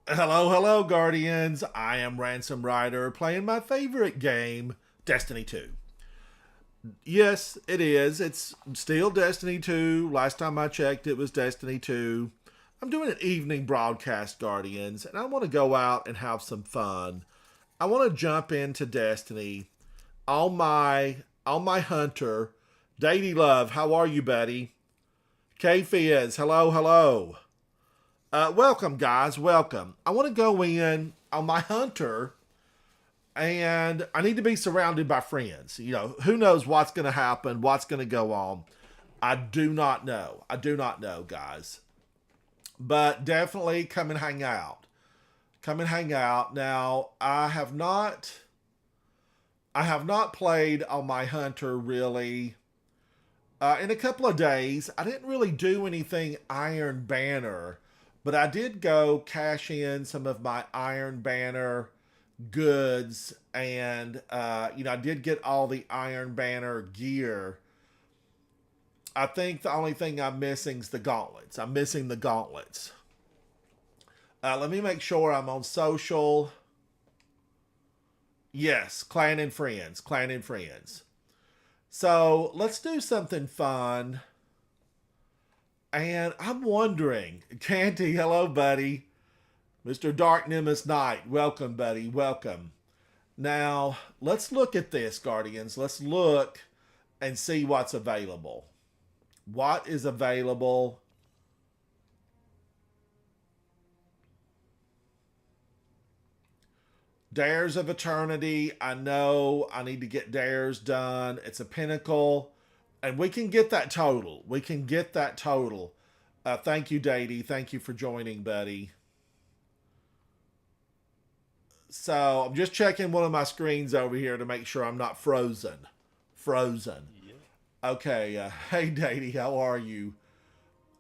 Hello, hello, Guardians. I am Ransom Rider playing my favorite game, Destiny 2. Yes, it is. It's still Destiny 2. Last time I checked, it was Destiny 2. I'm doing an evening broadcast, Guardians, and I want to go out and have some fun. I want to jump into Destiny on my hunter. Datey Love, how are you, buddy? K Fizz, hello, hello. Welcome, guys. Welcome. I want to go in on my hunter, and I need to be surrounded by friends. Who knows what's going to happen, what's going to go on. I do not know. I do not know, guys. But definitely come and hang out. Come and hang out. Now, I have not played on my hunter really in a couple of days. I didn't really do anything Iron Banner, but I did go cash in some of my Iron Banner goods, and I did get all the Iron Banner gear. I think the only thing I'm missing is the gauntlets. I'm missing the gauntlets. Let me make sure I'm on social. Yes, clan and friends, clan and friends. So let's do something fun. And I'm wondering, Canty, hello, buddy. Mr. Dark Nimbus Knight, welcome, buddy, welcome. Now, let's look at this, Guardians. Let's look and see what's available. What is available? Dares of Eternity. I know I need to get Dares done. It's a pinnacle. And we can get that total. We can get that total. Thank you, Datey. Thank you for joining, buddy. So I'm just checking one of my screens over here to make sure I'm not frozen. Frozen. Yep. Okay. Hey, Datey, how are you?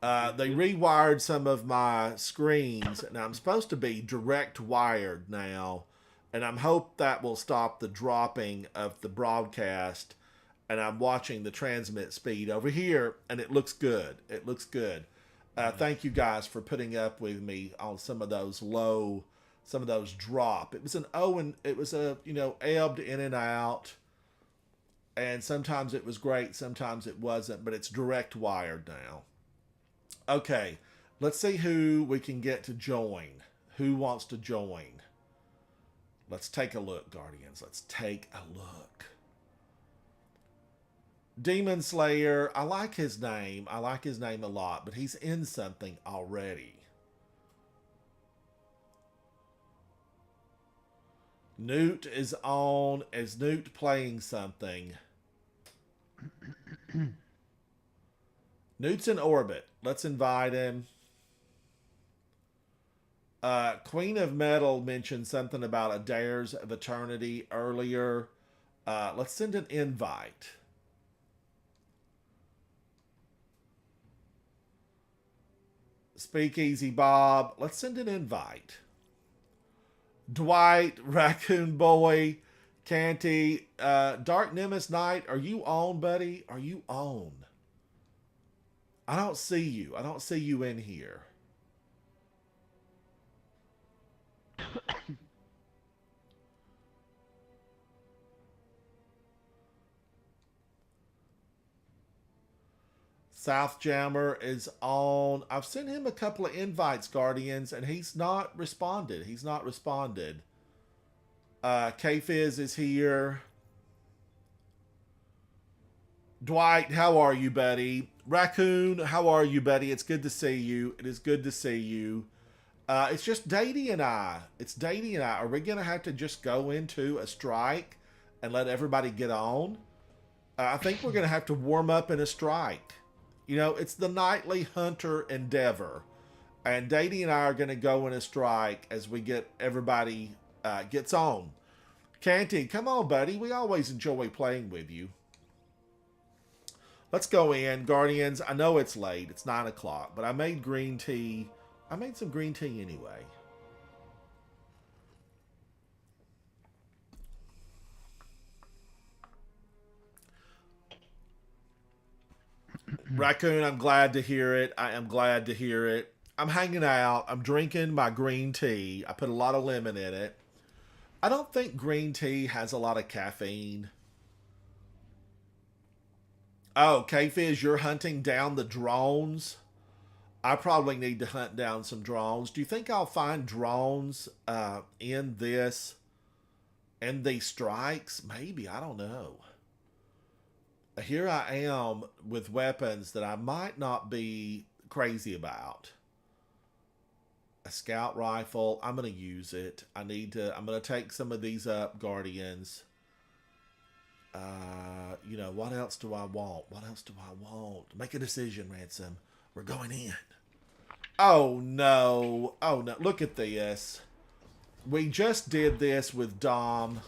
They rewired some of my screens, and I'm supposed to be direct wired now. And I'm hope that will stop the dropping of the broadcast. And I'm watching the transmit speed over here, and it looks good. It looks good. Thank Nice. you guys for putting up with me on some of those some of those drop. It was an O, and it was a ebbed in and out, and sometimes it was great, sometimes it wasn't. But it's direct wired now. Okay, let's see who we can get to join. Who wants to join? Let's take a look, Guardians. Let's take a look. Demon Slayer, I like his name. I like his name a lot, but he's in something already. Newt is on. Is Newt playing something? Newt's in orbit. Let's invite him. Queen of Metal mentioned something about a Dares of Eternity earlier. Let's send an invite. Speakeasy Bob, let's send an invite. Dwight, Raccoon Boy, Canty, Dark Nimbus Knight, are you on, buddy? Are you on? I don't see you. I don't see you in here. South Jammer is on. I've sent him a couple of invites, Guardians, and he's not responded. He's not responded. K Fizz is here. Dwight, how are you, buddy? Raccoon, how are you, buddy? It's good to see you. It is good to see you. It's just Datey and I. It's Datey and I. Are we going to have to just go into a strike and let everybody get on? I think we're going to have to warm up in a strike. It's the nightly hunter endeavor. And Datey and I are going to go in a strike as we get everybody gets on. Canty, come on, buddy. We always enjoy playing with you. Let's go in, Guardians. I know it's late. It's 9 o'clock, but I made green tea. I made some green tea anyway. Raccoon, I'm glad to hear it. I am glad to hear it. I'm hanging out. I'm drinking my green tea. I put a lot of lemon in it. I don't think green tea has a lot of caffeine. Oh, K-Fizz, you're hunting down the drones? I probably need to hunt down some drones. Do you think I'll find drones in these strikes? Maybe. I don't know. Here I am with weapons that I might not be crazy about. A scout rifle. I'm going to use it. I'm going to take some of these up, Guardians. What else do I want? What else do I want? Make a decision, Ransom. We're going in. Oh, no. Oh, no. Look at this. We just did this with Dom.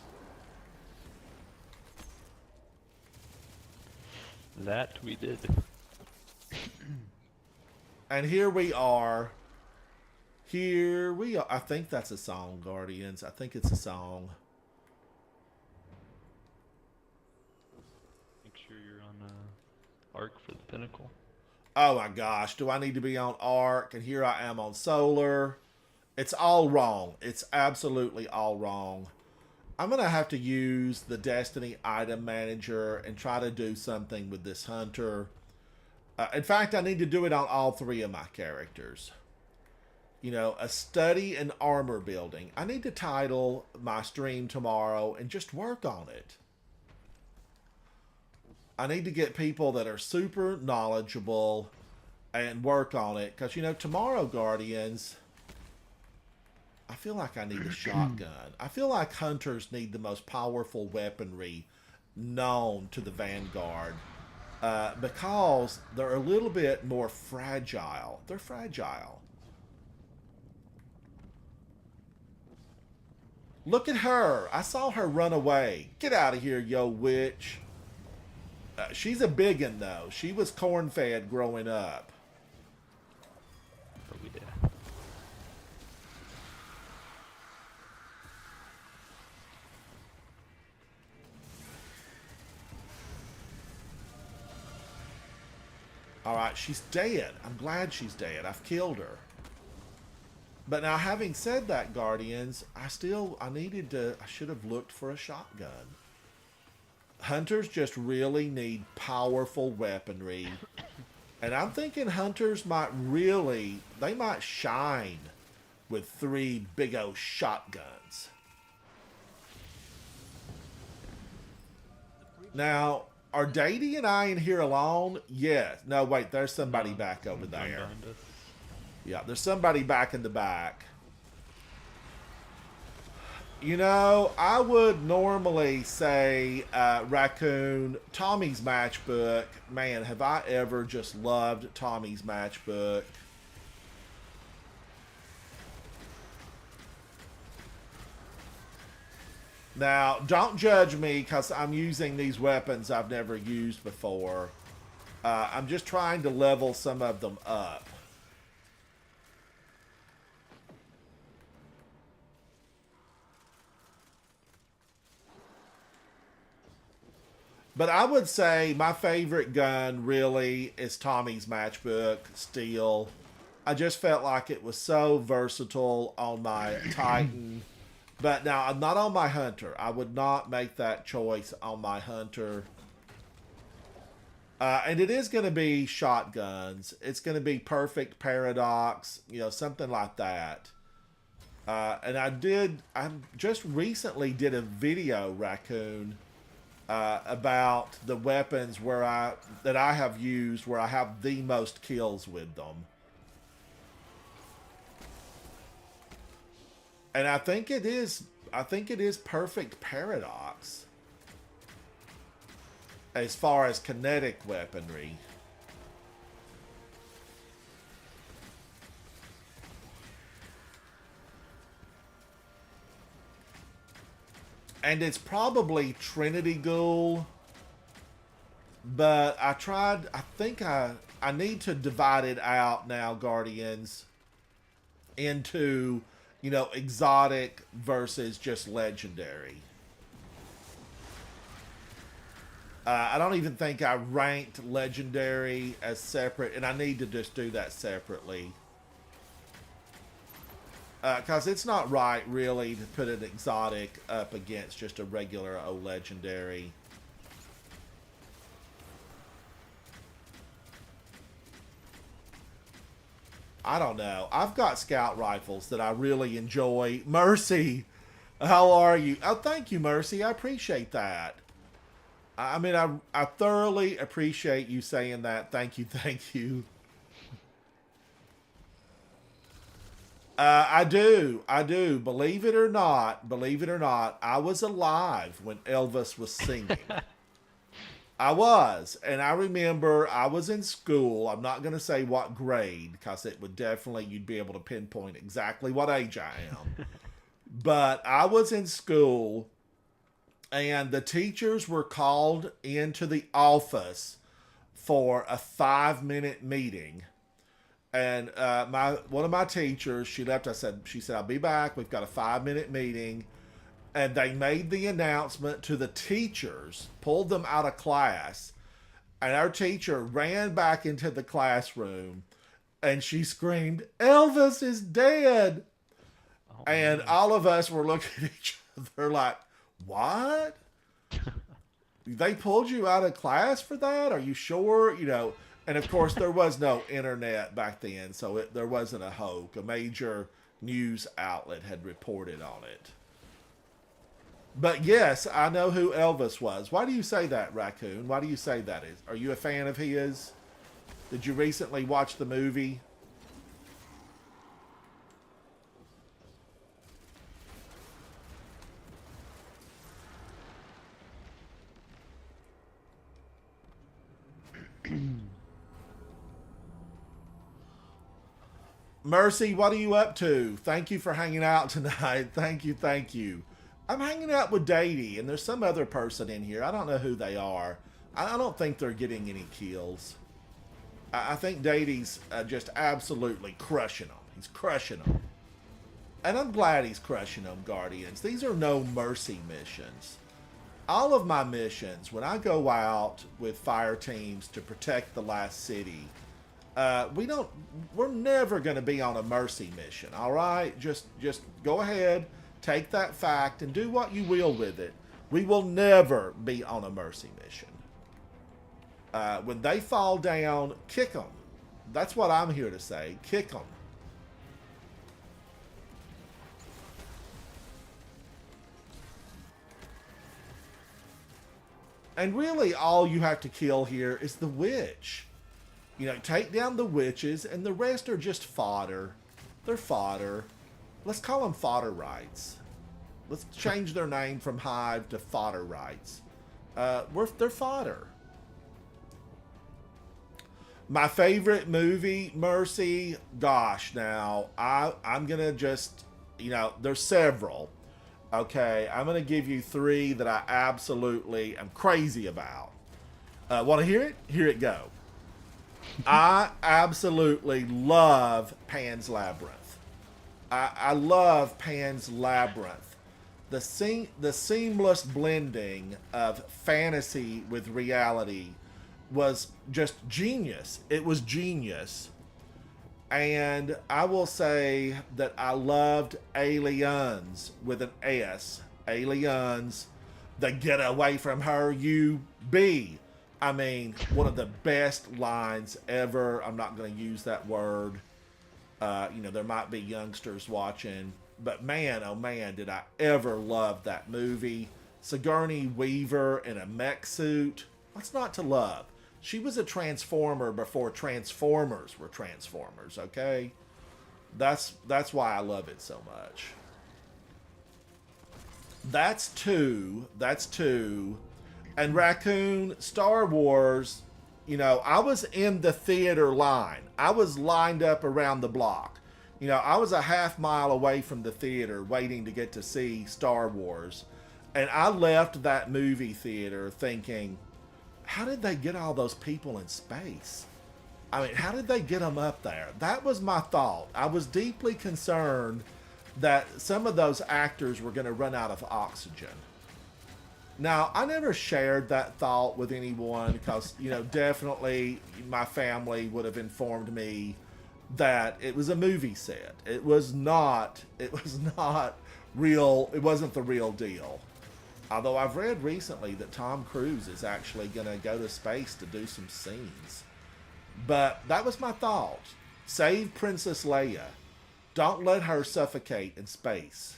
That we did. And here we are. Here we are. I think that's a song, Guardians. I think it's a song. Make sure you're on Arc for the Pinnacle. Oh my gosh, do I need to be on Arc? And here I am on Solar. It's all wrong. It's absolutely all wrong. I'm going to have to use the Destiny item manager and try to do something with this hunter. In fact, I need to do it on all three of my characters. You know, a study in armor building. I need to title my stream tomorrow and just work on it. I need to get people that are super knowledgeable and work on it. Because, you know, tomorrow, Guardians, I feel like I need a shotgun. I feel like hunters need the most powerful weaponry known to the Vanguard. Because they're a little bit more fragile. They're fragile. Look at her. I saw her run away. Get out of here, yo witch. She's a biggin, though. She was corn-fed growing up. But we did. Alright, she's dead. I'm glad she's dead. I've killed her. But now, having said that, Guardians, I should have looked for a shotgun. Hunters just really need powerful weaponry. And I'm thinking hunters might shine with 3 big old shotguns. Now, are Dady and I in here alone? Yes. No, wait, there's somebody back over there. Yeah, there's somebody back in the back. You know, I would normally say, Raccoon, Tommy's matchbook. Man, have I ever just loved Tommy's matchbook. Now, don't judge me because I'm using these weapons I've never used before. I'm just trying to level some of them up. But I would say my favorite gun really is Tommy's matchbook, Steel. I just felt like it was so versatile on my Titan. But now, I'm not on my Hunter. I would not make that choice on my Hunter. And it is going to be shotguns. It's going to be Perfect Paradox, you know, something like that. And I just recently did a video, Raccoon, about the weapons that I have used where I have the most kills with them. And I think it is Perfect Paradox as far as kinetic weaponry. And it's probably Trinity Ghoul. But I think I need to divide it out now, Guardians, into, you know, exotic versus just legendary. I don't even think I ranked legendary as separate, and I need to just do that separately. Because it's not right, really, to put an exotic up against just a regular old legendary. I don't know. I've got scout rifles that I really enjoy. Mercy, how are you? Oh, thank you, Mercy. I appreciate that. I mean, I thoroughly appreciate you saying that. Thank you, thank you. I do. I do. Believe it or not, I was alive when Elvis was singing. I was. And I remember I was in school. I'm not going to say what grade because it would definitely, you'd be able to pinpoint exactly what age I am. But I was in school and the teachers were called into the office for a 5-minute meeting. And one of my teachers, she left. She said, I'll be back. We've got a 5-minute meeting. And they made the announcement to the teachers, pulled them out of class. And our teacher ran back into the classroom and she screamed, Elvis is dead. Oh, and man. all of us were looking at each other like, what? They pulled you out of class for that? Are you sure? You know, and of course there was no internet back then, so there wasn't a hoax. A major news outlet had reported on it. But yes, I know who Elvis was. Why do you say that, Raccoon? Why do you say that? Are you a fan of his? Did you recently watch the movie? Mercy, what are you up to? Thank you for hanging out tonight. Thank you, thank you. I'm hanging out with Dady, and there's some other person in here. I don't know who they are. I don't think they're getting any kills. I think Dady's just absolutely crushing them. He's crushing them. And I'm glad he's crushing them, Guardians. These are no mercy missions. All of my missions, when I go out with fire teams to protect the last city, we're never going to be on a mercy mission. All right, just go ahead, take that fact, and do what you will with it. We will never be on a mercy mission. When they fall down, kick them. That's what I'm here to say. Kick them. And really, all you have to kill here is the witch. You know, take down the witches, and the rest are just fodder. They're fodder. Let's call them fodder rights. Let's change their name from Hive to fodder rights. They're fodder. My favorite movie, Mercy. Gosh, now I'm gonna just, you know, there's several. Okay, I'm gonna give you 3 that I absolutely am crazy about. Want to hear it? Here it go. I absolutely love Pan's Labyrinth. I love Pan's Labyrinth. The seamless blending of fantasy with reality was just genius. It was genius. And I will say that I loved Aliens with an S. Aliens. The get away from her, you be. I mean, one of the best lines ever. I'm not going to use that word. You know, there might be youngsters watching. But man, oh man, did I ever love that movie. Sigourney Weaver in a mech suit. What's not to love? She was a Transformer before Transformers were Transformers, okay? That's why I love it so much. That's 2. That's 2. And Raccoon, Star Wars, you know, I was in the theater line. I was lined up around the block. You know, I was a half mile away from the theater waiting to get to see Star Wars. And I left that movie theater thinking, how did they get all those people in space? I mean, how did they get them up there? That was my thought. I was deeply concerned that some of those actors were going to run out of oxygen. Now, I never shared that thought with anyone because, you know, definitely my family would have informed me that it was a movie set. It was not. It was not real. It wasn't the real deal. Although I've read recently that Tom Cruise is actually going to go to space to do some scenes. But that was my thought. Save Princess Leia. Don't let her suffocate in space.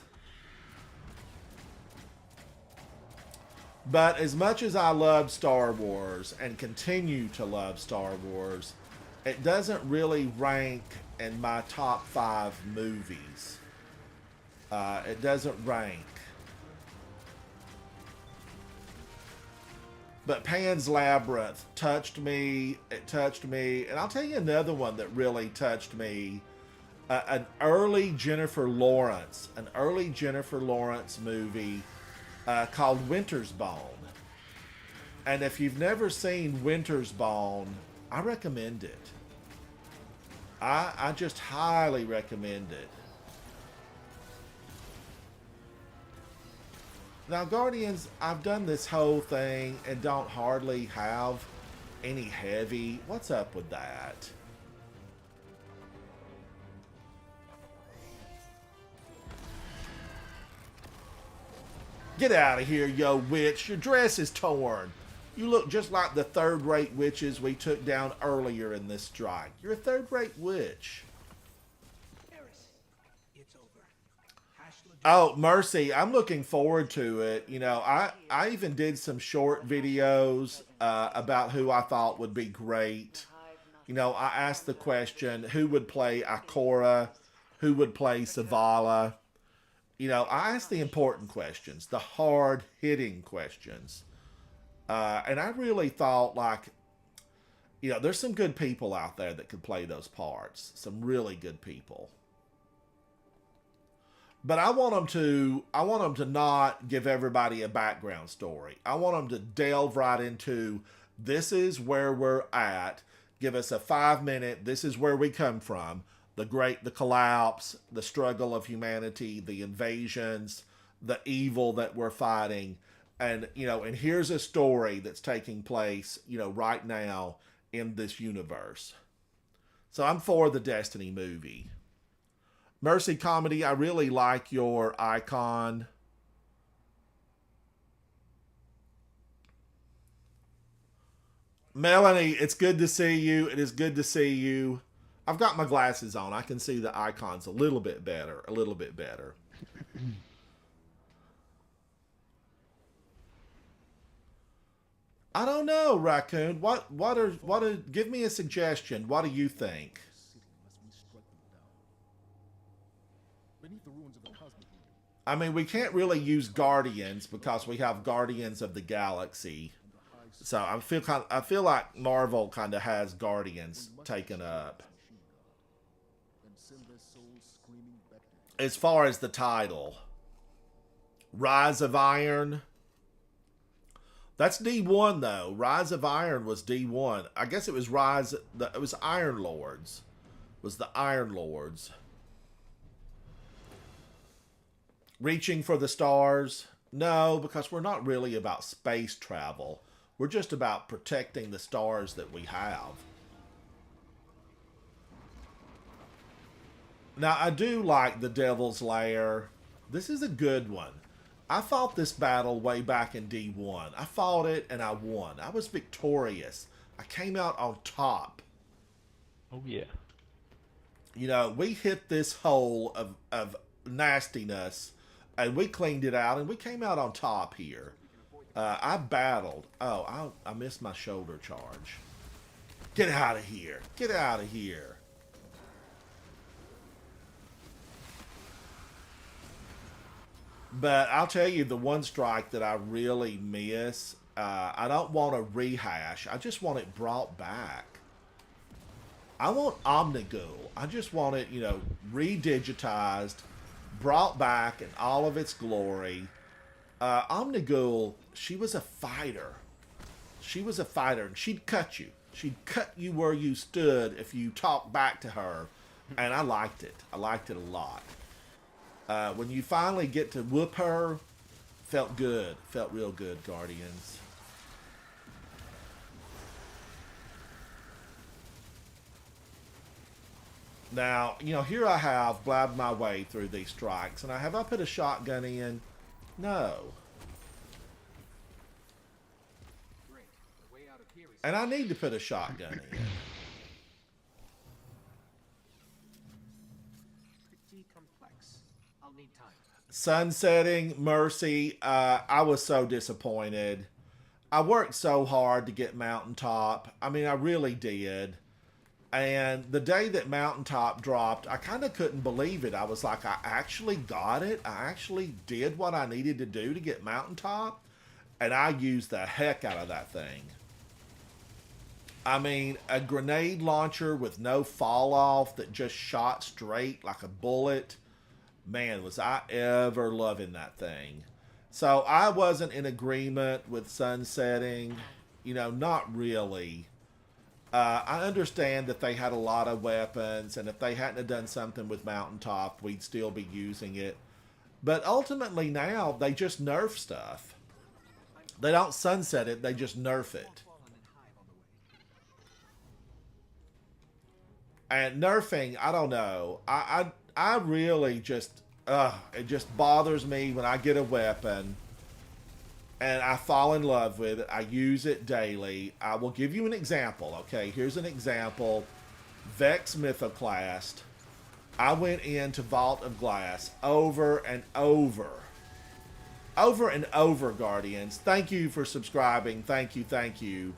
But as much as I love Star Wars and continue to love Star Wars, it doesn't really rank in my top 5 movies. It doesn't rank. But Pan's Labyrinth touched me. It touched me. And I'll tell you another one that really touched me. An early Jennifer Lawrence movie called Winter's Bone. And if you've never seen Winter's Bone, I recommend it. I just highly recommend it. Now, Guardians, I've done this whole thing and don't hardly have any heavy. What's up with that? Get out of here, yo witch. Your dress is torn. You look just like the third-rate witches we took down earlier in this strike. You're a third-rate witch. Oh, Mercy, I'm looking forward to it. You know, I even did some short videos about who I thought would be great. You know, I asked the question, who would play Ikora? Who would play Savala? You know, I asked the important questions, the hard-hitting questions. And I really thought, like, you know, there's some good people out there that could play those parts. Some really good people. But I want them to not give everybody a background story. I want them to delve right into, this is where we're at. Give us a 5-minute, this is where we come from. The collapse, the struggle of humanity, the invasions, the evil that we're fighting. And, you know, and here's a story that's taking place, you know, right now in this universe. So I'm for the Destiny movie. Mercy Comedy, I really like your icon. Melanie, it's good to see you. It is good to see you. I've got my glasses on. I can see the icons a little bit better. A little bit better. I don't know, Raccoon. Give me a suggestion. What do you think? I mean, we can't really use Guardians because we have Guardians of the Galaxy. So I feel like Marvel kind of has Guardians taken up. As far as the title, Rise of Iron. That's D1 though. Rise of Iron was D1. I guess it was it was Iron Lords. It was the Iron Lords. Reaching for the Stars? No, because we're not really about space travel. We're just about protecting the stars that we have. Now, I do like the Devil's Lair. This is a good one. I fought this battle way back in D1. I fought it and I won. I was victorious. I came out on top. Oh, yeah. You know, we hit this hole of nastiness and we cleaned it out and we came out on top here. I battled. Oh, I missed my shoulder charge. Get out of here. Get out of here. But I'll tell you the one strike that I really miss. I don't want a rehash. I just want it brought back. I want Omnigul. I just want it, you know, redigitized, brought back in all of its glory. Omnigul, she was a fighter. She was a fighter, and she'd cut you. She'd cut you where you stood if you talked back to her, and I liked it. I liked it a lot. When you finally get to whoop her, felt good. Felt real good, Guardians. Now, you know, here I have blabbed my way through these strikes, and have I put a shotgun in? No. And I need to put a shotgun in. Pretty complex. I'll need time. Sunsetting, Mercy, I was so disappointed. I worked so hard to get Mountaintop. I mean, I really did. And the day that Mountaintop dropped, I kind of couldn't believe it. I was like, I actually got it. I actually did what I needed to do to get Mountaintop. And I used the heck out of that thing. I mean, a grenade launcher with no fall off that just shot straight like a bullet. Man, was I ever loving that thing. So I wasn't in agreement with sunsetting. You know, not really. I understand that they had a lot of weapons, and if they hadn't have done something with Mountaintop, we'd still be using it. But ultimately now, they just nerf stuff. They don't sunset it, they just nerf it. And nerfing, I don't know. I really just, it just bothers me when I get a weapon and I fall in love with it. I use it daily. I will give you an example, okay? Here's an example. Vex Mythoclast. I went into Vault of Glass over and over. Over and over, Guardians. Thank you for subscribing. Thank you, thank you.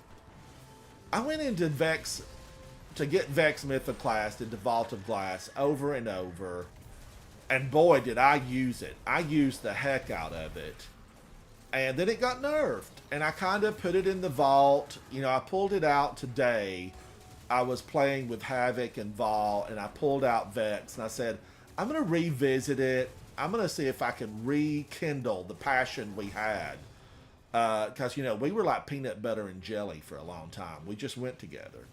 I went into Vex to get Vex Mythoclast into Vault of Glass over and over. And boy, did I use it. I used the heck out of it. And then it got nerfed. And I kind of put it in the vault. You know, I pulled it out today. I was playing with Havoc and Vol, and I pulled out Vex. And I said, I'm going to revisit it. I'm going to see if I can rekindle the passion we had. Because, you know, we were like peanut butter and jelly for a long time. We just went together.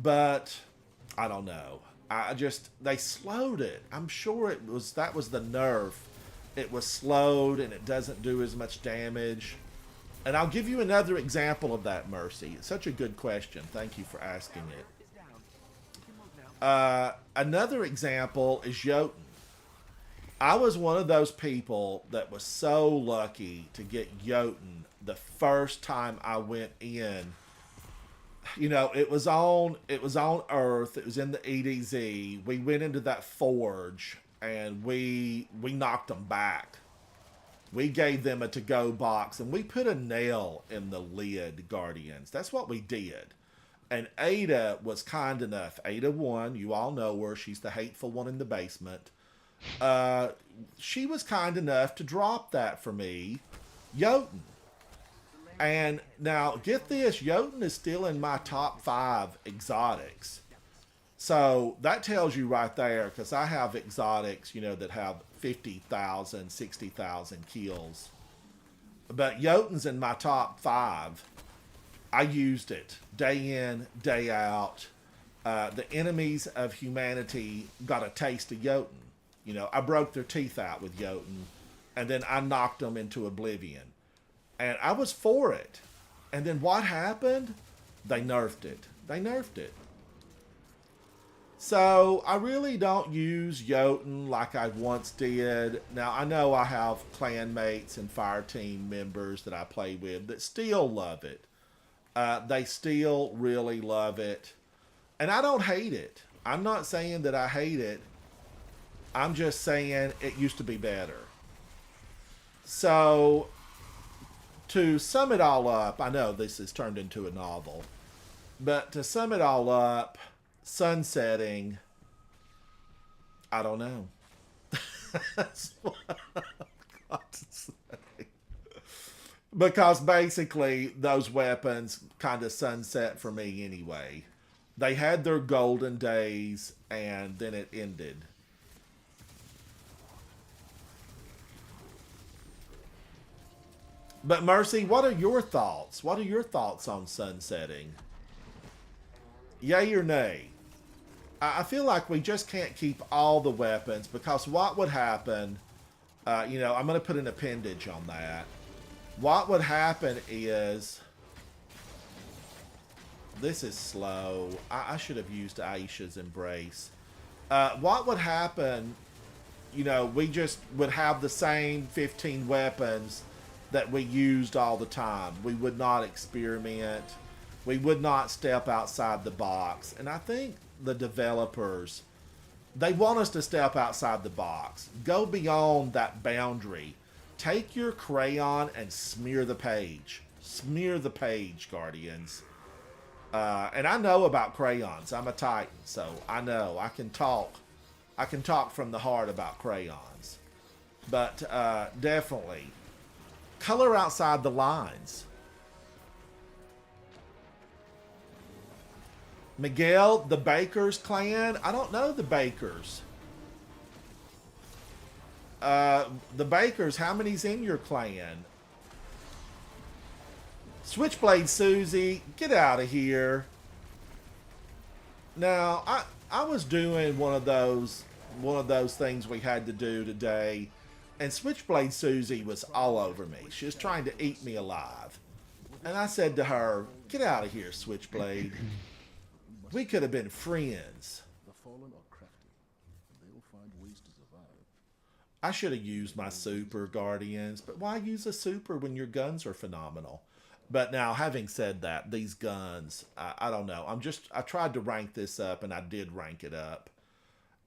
But I don't know. They slowed it. I'm sure that was the nerf. It was slowed and it doesn't do as much damage. And I'll give you another example of that, Mercy. It's such a good question. Thank you for asking it. Another example is Jotun. I was one of those people that was so lucky to get Jotun the first time I went in. You know, it was on Earth. It was in the EDZ. We went into that forge and we knocked them back. We gave them a to-go box and we put a nail in the lid, Guardians. That's what we did. And Ada was kind enough. Ada 1, you all know her. She's the hateful one in the basement. She was kind enough to drop that for me. Jotun. And now, get this, Jotun is still in my top 5 exotics. So, that tells you right there, because I have exotics, you know, that have 50,000, 60,000 kills. But Jotun's in my top 5. I used it day in, day out. The enemies of humanity got a taste of Jotun. You know, I broke their teeth out with Jotun, and then I knocked them into oblivion. And I was for it. And then what happened? They nerfed it. They nerfed it. So I really don't use Jotun like I once did. Now, I know I have clanmates and fire team members that I play with that still love it. They still really love it. And I don't hate it. I'm not saying that I hate it. I'm just saying it used to be better. So, to sum it all up, I know this has turned into a novel, but to sum it all up, sunsetting, I don't know. That's what I've got to say. Because basically, those weapons kind of sunset for me anyway. They had their golden days, and then it ended. But Mercy, what are your thoughts? What are your thoughts on sunsetting? Yay or nay? I feel like we just can't keep all the weapons, because what would happen, you know, I'm going to put an appendage on that. What would happen is, this is slow. I should have used Aisha's Embrace. what would happen, you know, we just would have the same 15 weapons that we used all the time. We would not experiment. We would not step outside the box. And I think the developers, they want us to step outside the box. Go beyond that boundary. Take your crayon and smear the page. Smear the page, Guardians. And I know about crayons. I'm a Titan, so I know. I can talk from the heart about crayons. But definitely, color outside the lines. Miguel, the Bakers clan? I don't know the Bakers. The Bakers, how many's in your clan? Switchblade Susie, get out of here. Now, I was doing one of those things we had to do today, and Switchblade Susie was all over me. She was trying to eat me alive. And I said to her, get out of here, Switchblade. We could have been friends. The fallen are crafty, and they will find ways to survive. I should have used my super, Guardians, but why use a super when your guns are phenomenal? But now, having said that, these guns, I don't know. I tried to rank this up, and I did rank it up.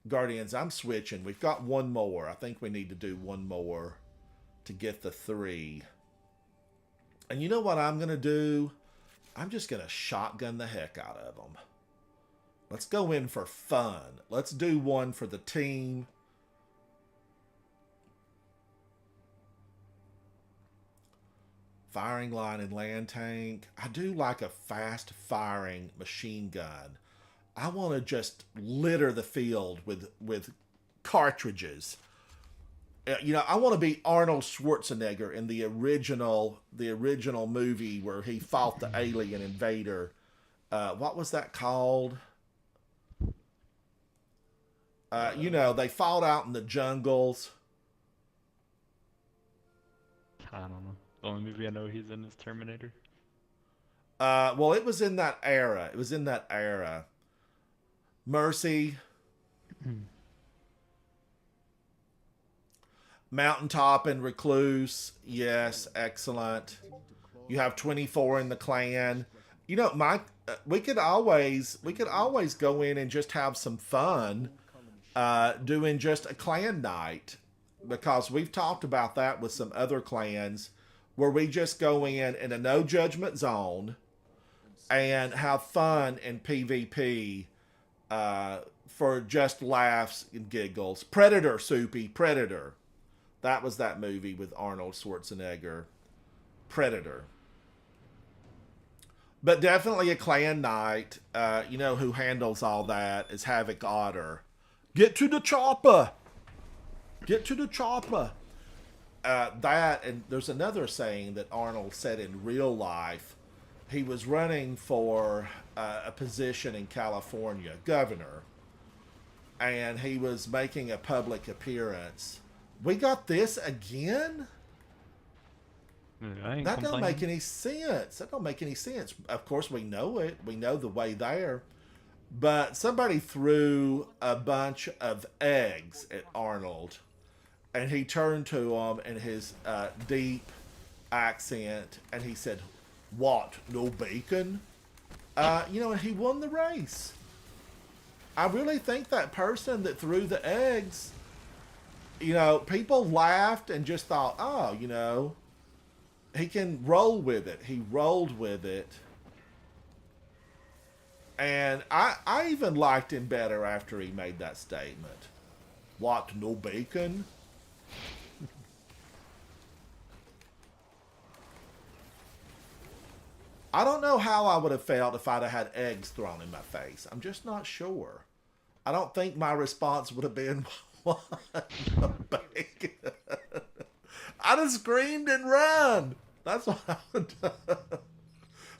Guardians, I'm switching. We've got one more. I think we need to do one more to get the 3. And you know what I'm going to do? I'm just going to shotgun the heck out of them. Let's go in for fun. Let's do one for the team. Firing line and land tank. I do like a fast firing machine gun. I want to just litter the field with cartridges. You know, I want to be Arnold Schwarzenegger in the original movie where he fought the alien invader. What was that called? You know, they fought out in the jungles. I don't know. The only movie I know he's in is Terminator. Well, it was in that era. Mercy. Mountaintop and Recluse. Yes, excellent. You have 24 in the clan. You know, Mike, we could always go in and just have some fun doing just a clan night, because we've talked about that with some other clans where we just go in a no judgment zone and have fun in PvP for just laughs and giggles. Predator, Soupy, Predator. That was that movie with Arnold Schwarzenegger. Predator. But definitely a clan night. You know who handles all that is Havoc Otter. Get to the chopper! Get to the chopper! That, and there's another saying that Arnold said in real life. He was running for a position in California, governor, and he was making a public appearance. We got this again? That don't make any sense. That don't make any sense. Of course, we know it. We know the way there. But somebody threw a bunch of eggs at Arnold, and he turned to him in his deep accent, and he said, "What, no bacon?" You know, and he won the race. I really think that person that threw the eggs, you know, people laughed and just thought, oh, you know, he can roll with it. He rolled with it. And I even liked him better after he made that statement. What, no bacon? I don't know how I would have felt if I'd have had eggs thrown in my face. I'm just not sure. I don't think my response would have been, what, no bacon? I'd have screamed and run. That's what I would do.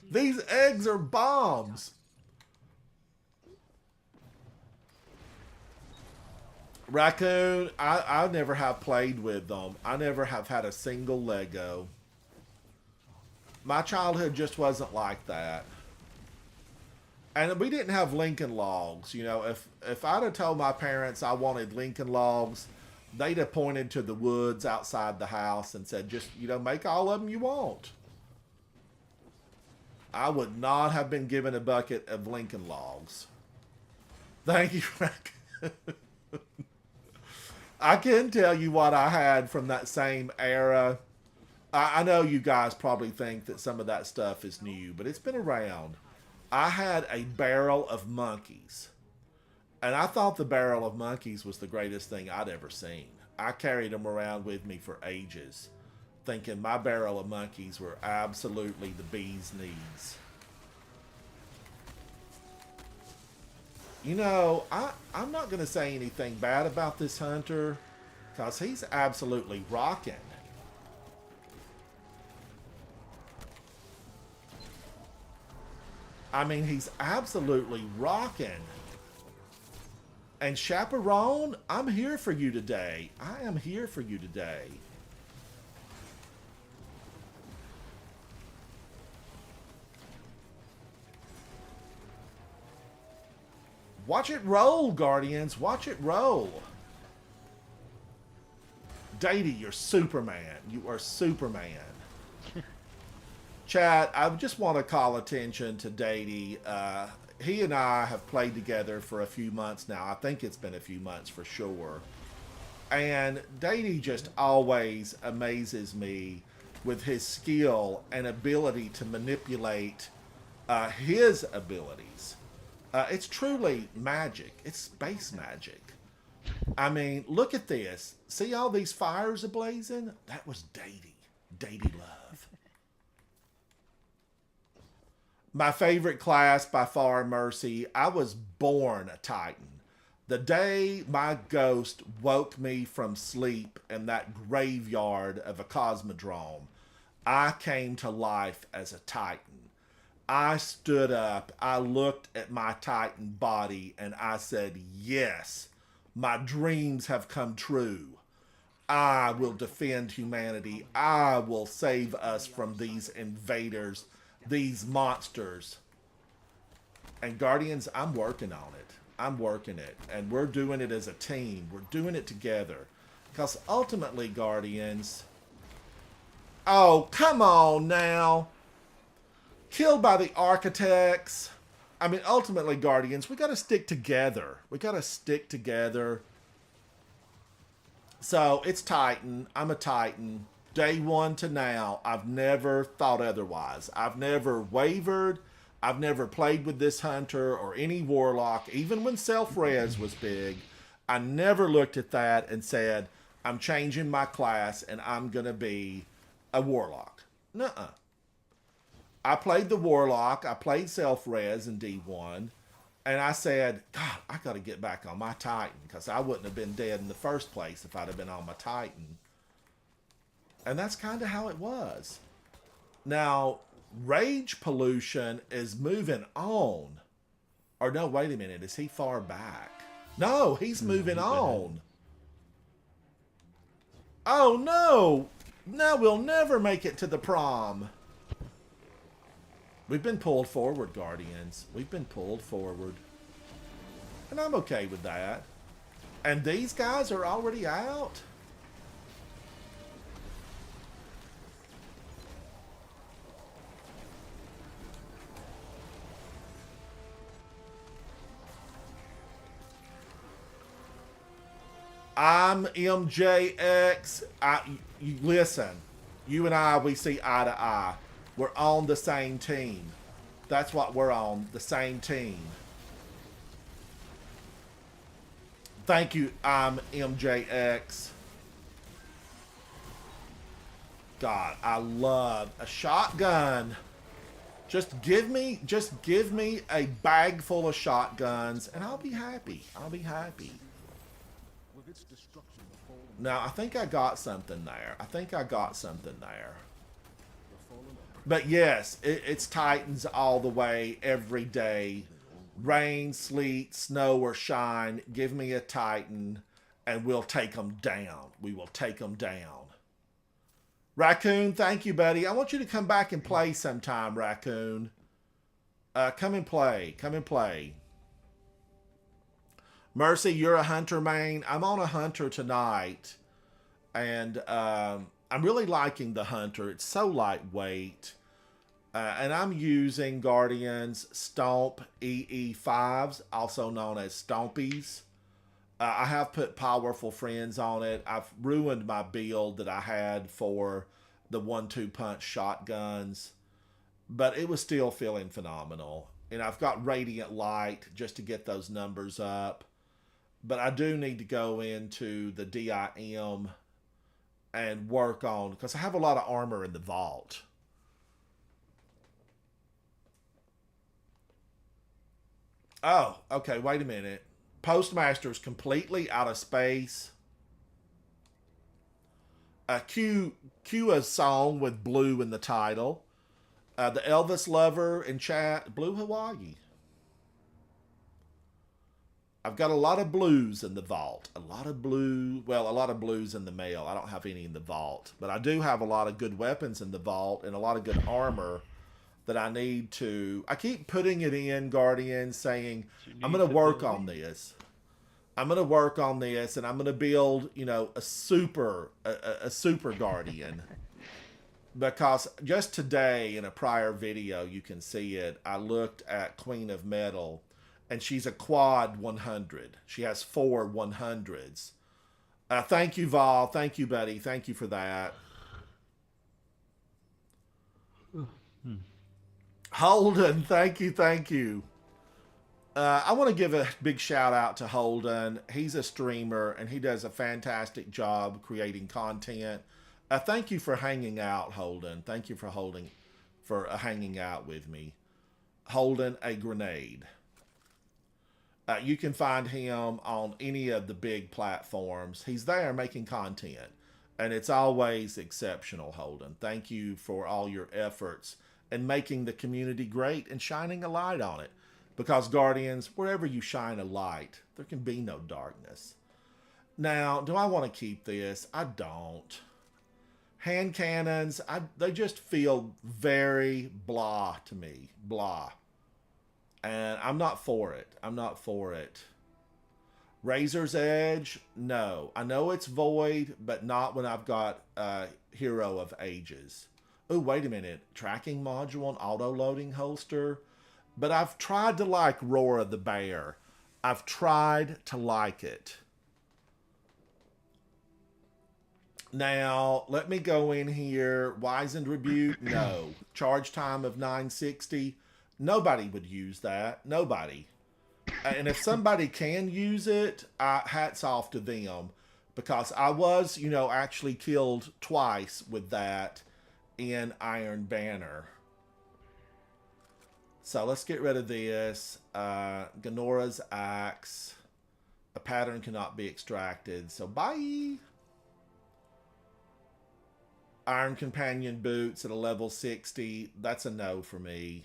These eggs are bombs. Raccoon, I never have played with them. I never have had a single Lego. My childhood just wasn't like that. And we didn't have Lincoln logs. You know, if I'd have told my parents I wanted Lincoln logs, they'd have pointed to the woods outside the house and said, just, you know, make all of them you want. I would not have been given a bucket of Lincoln logs. Thank you, Frank. I can tell you what I had from that same era. I know you guys probably think that some of that stuff is new, but it's been around. I had a barrel of monkeys. And I thought the barrel of monkeys was the greatest thing I'd ever seen. I carried them around with me for ages, thinking my barrel of monkeys were absolutely the bee's knees. You know, I'm not going to say anything bad about this hunter, because he's absolutely rocking. I mean, he's absolutely rocking. And Chaperone, I'm here for you today. I am here for you today. Watch it roll, Guardians. Watch it roll. Datey, you're Superman. You are Superman. Chat, I just want to call attention to Datey. He and I have played together for a few months now. I think it's been a few months for sure. And Datey just always amazes me with his skill and ability to manipulate his abilities. It's truly magic. It's space magic. I mean, look at this. See all these fires ablazing? That was Datey. Datey love. My favorite class by far, Mercy. I was born a Titan. The day my ghost woke me from sleep in that graveyard of a cosmodrome, I came to life as a Titan. I stood up, I looked at my Titan body, and I said, yes, my dreams have come true. I will defend humanity. I will save us from these invaders, these monsters. And Guardians, I'm working on it. I'm working it. And we're doing it as a team. We're doing it together. Because ultimately, Guardians... Oh, come on now. Killed by the architects. I mean, ultimately, Guardians, we got to stick together. We got to stick together. So, it's Titan. I'm a Titan. Day one to now, I've never thought otherwise. I've never wavered. I've never played with this hunter or any warlock. Even when self-res was big, I never looked at that and said, I'm changing my class and I'm going to be a warlock. Nuh-uh. I played the warlock. I played self-res in D1. And I said, God, I got to get back on my Titan because I wouldn't have been dead in the first place if I'd have been on my Titan. And that's kind of how it was. Now, Rage Pollution is moving on. Or no, wait a minute. Is he far back? No, he's moving on. Oh, no. Now we'll never make it to the prom. We've been pulled forward, Guardians. We've been pulled forward. And I'm okay with that. And these guys are already out? I'm MJX. You listen, you and I, we see eye to eye. We're on the same team. That's what we're on, the same team. Thank you, I'm MJX. God, I love a shotgun. Just give me a bag full of shotguns and I'll be happy. I'll be happy. With its destruction, the fallen, Now, I think I got something there. the fallen are But yes, it's Titans all the way, every day. Rain, sleet, snow, or shine, give me a Titan, and we'll take them down. We will take them down. Raccoon, thank you, buddy. I want you to come back and play sometime, Raccoon. Come and play. Come and play. Mercy, you're a hunter main. I'm on a hunter tonight. And I'm really liking the hunter. It's so lightweight. And I'm using Guardian's Stomp EE5s, also known as Stompies. I have put powerful friends on it. I've ruined my build that I had for the 1-2 punch shotguns, but it was still feeling phenomenal. And I've got Radiant Light just to get those numbers up. But I do need to go into the DIM and work on, because I have a lot of armor in the vault. Oh, okay, wait a minute. Postmaster's completely out of space. Cue a song with Blue in the title. The Elvis lover in chat, Blue Hawaii. I've got a lot of blues in the vault. A lot of blues in the mail. I don't have any in the vault. But I do have a lot of good weapons in the vault and a lot of good armor that I need to... I keep putting it in, Guardian, saying, I'm going to work on this. I'm going to work on this, and I'm going to build, a super Guardian. Because just today, in a prior video, you can see it, I looked at Queen of Metal, and she's a quad 100. She has 4 100s. Thank you, Vol. Thank you, buddy. Thank you for that. Holden, thank you, thank you. I want to give a big shout out to Holden. He's a streamer, and he does a fantastic job creating content. Thank you for hanging out, Holden. Thank you for hanging out with me. Holden a Grenade. You can find him on any of the big platforms. He's there making content, and it's always exceptional, Holden. Thank you for all your efforts and making the community great and shining a light on it. Because, Guardians, wherever you shine a light, there can be no darkness. Now, do I want to keep this? I don't. Hand cannons, they just feel very blah to me. Blah. And I'm not for it. I'm not for it. Razor's Edge, no. I know it's void, but not when I've got Hero of Ages. Oh, wait a minute. Tracking module and auto-loading holster. But I've tried to like Roar of the Bear. I've tried to like it. Now, let me go in here. Wizened Rebuke, no. Charge time of 960. Nobody would use that. Nobody. And if somebody can use it, hats off to them. Because I was, actually killed twice with that in Iron Banner. So let's get rid of this. Ganora's Axe. A pattern cannot be extracted. So bye. Iron Companion Boots at a level 60. That's a no for me.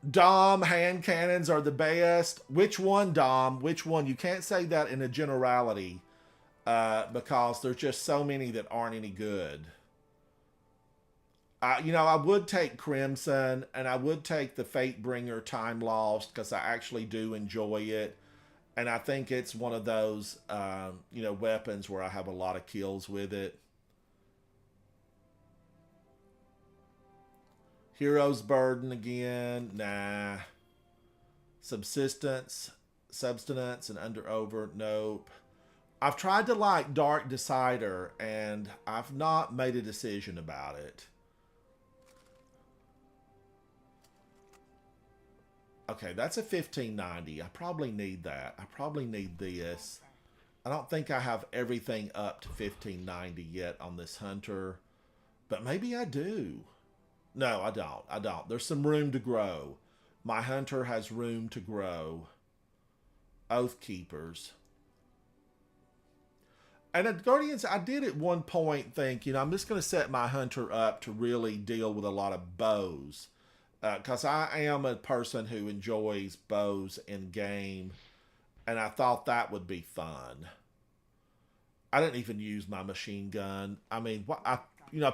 Dom, hand cannons are the best. Which one, Dom? Which one? You can't say that in a generality. Because there's just so many that aren't any good. I would take Crimson, and I would take the Fatebringer Time Lost, because I actually do enjoy it. And I think it's one of those, weapons where I have a lot of kills with it. Hero's Burden again, nah. Subsistence, Substance, and Under Over, nope. I've tried to like Dark Decider, and I've not made a decision about it. Okay, that's a 1590. I probably need that. I probably need this. I don't think I have everything up to 1590 yet on this Hunter. But maybe I do. No, I don't. I don't. There's some room to grow. My Hunter has room to grow. Oath Keepers. And at Guardians, I did at one point think, I'm just going to set my Hunter up to really deal with a lot of bows. Because I am a person who enjoys bows in game, and I thought that would be fun. I didn't even use my machine gun. I mean,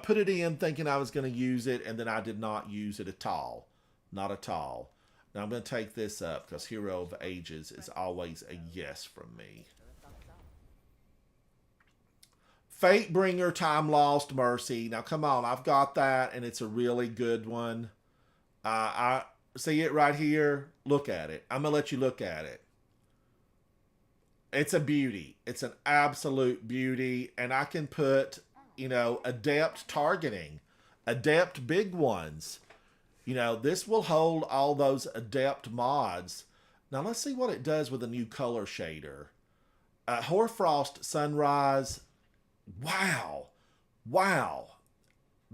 put it in thinking I was going to use it, and then I did not use it at all. Not at all. Now I'm going to take this up because Hero of Ages is always a yes from me. Fatebringer, Time Lost, Mercy. Now come on, I've got that, and it's a really good one. I see it right here. Look at it. I'm going to let you look at it. It's a beauty. It's an absolute beauty. And I can put, adept targeting, adept big ones. This will hold all those adept mods. Now let's see what it does with a new color shader. Hoarfrost Sunrise. Wow. Wow.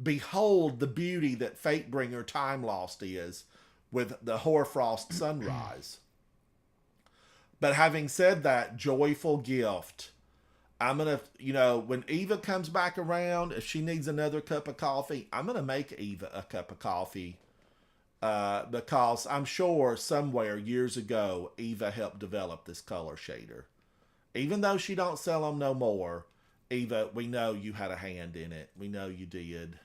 Behold the beauty that Fatebringer Time Lost is with the Hoarfrost Sunrise. But having said that, joyful gift. I'm going to, when Eva comes back around, if she needs another cup of coffee, I'm going to make Eva a cup of coffee. Because I'm sure somewhere years ago, Eva helped develop this color shader. Even though she don't sell them no more, Eva, we know you had a hand in it. We know you did.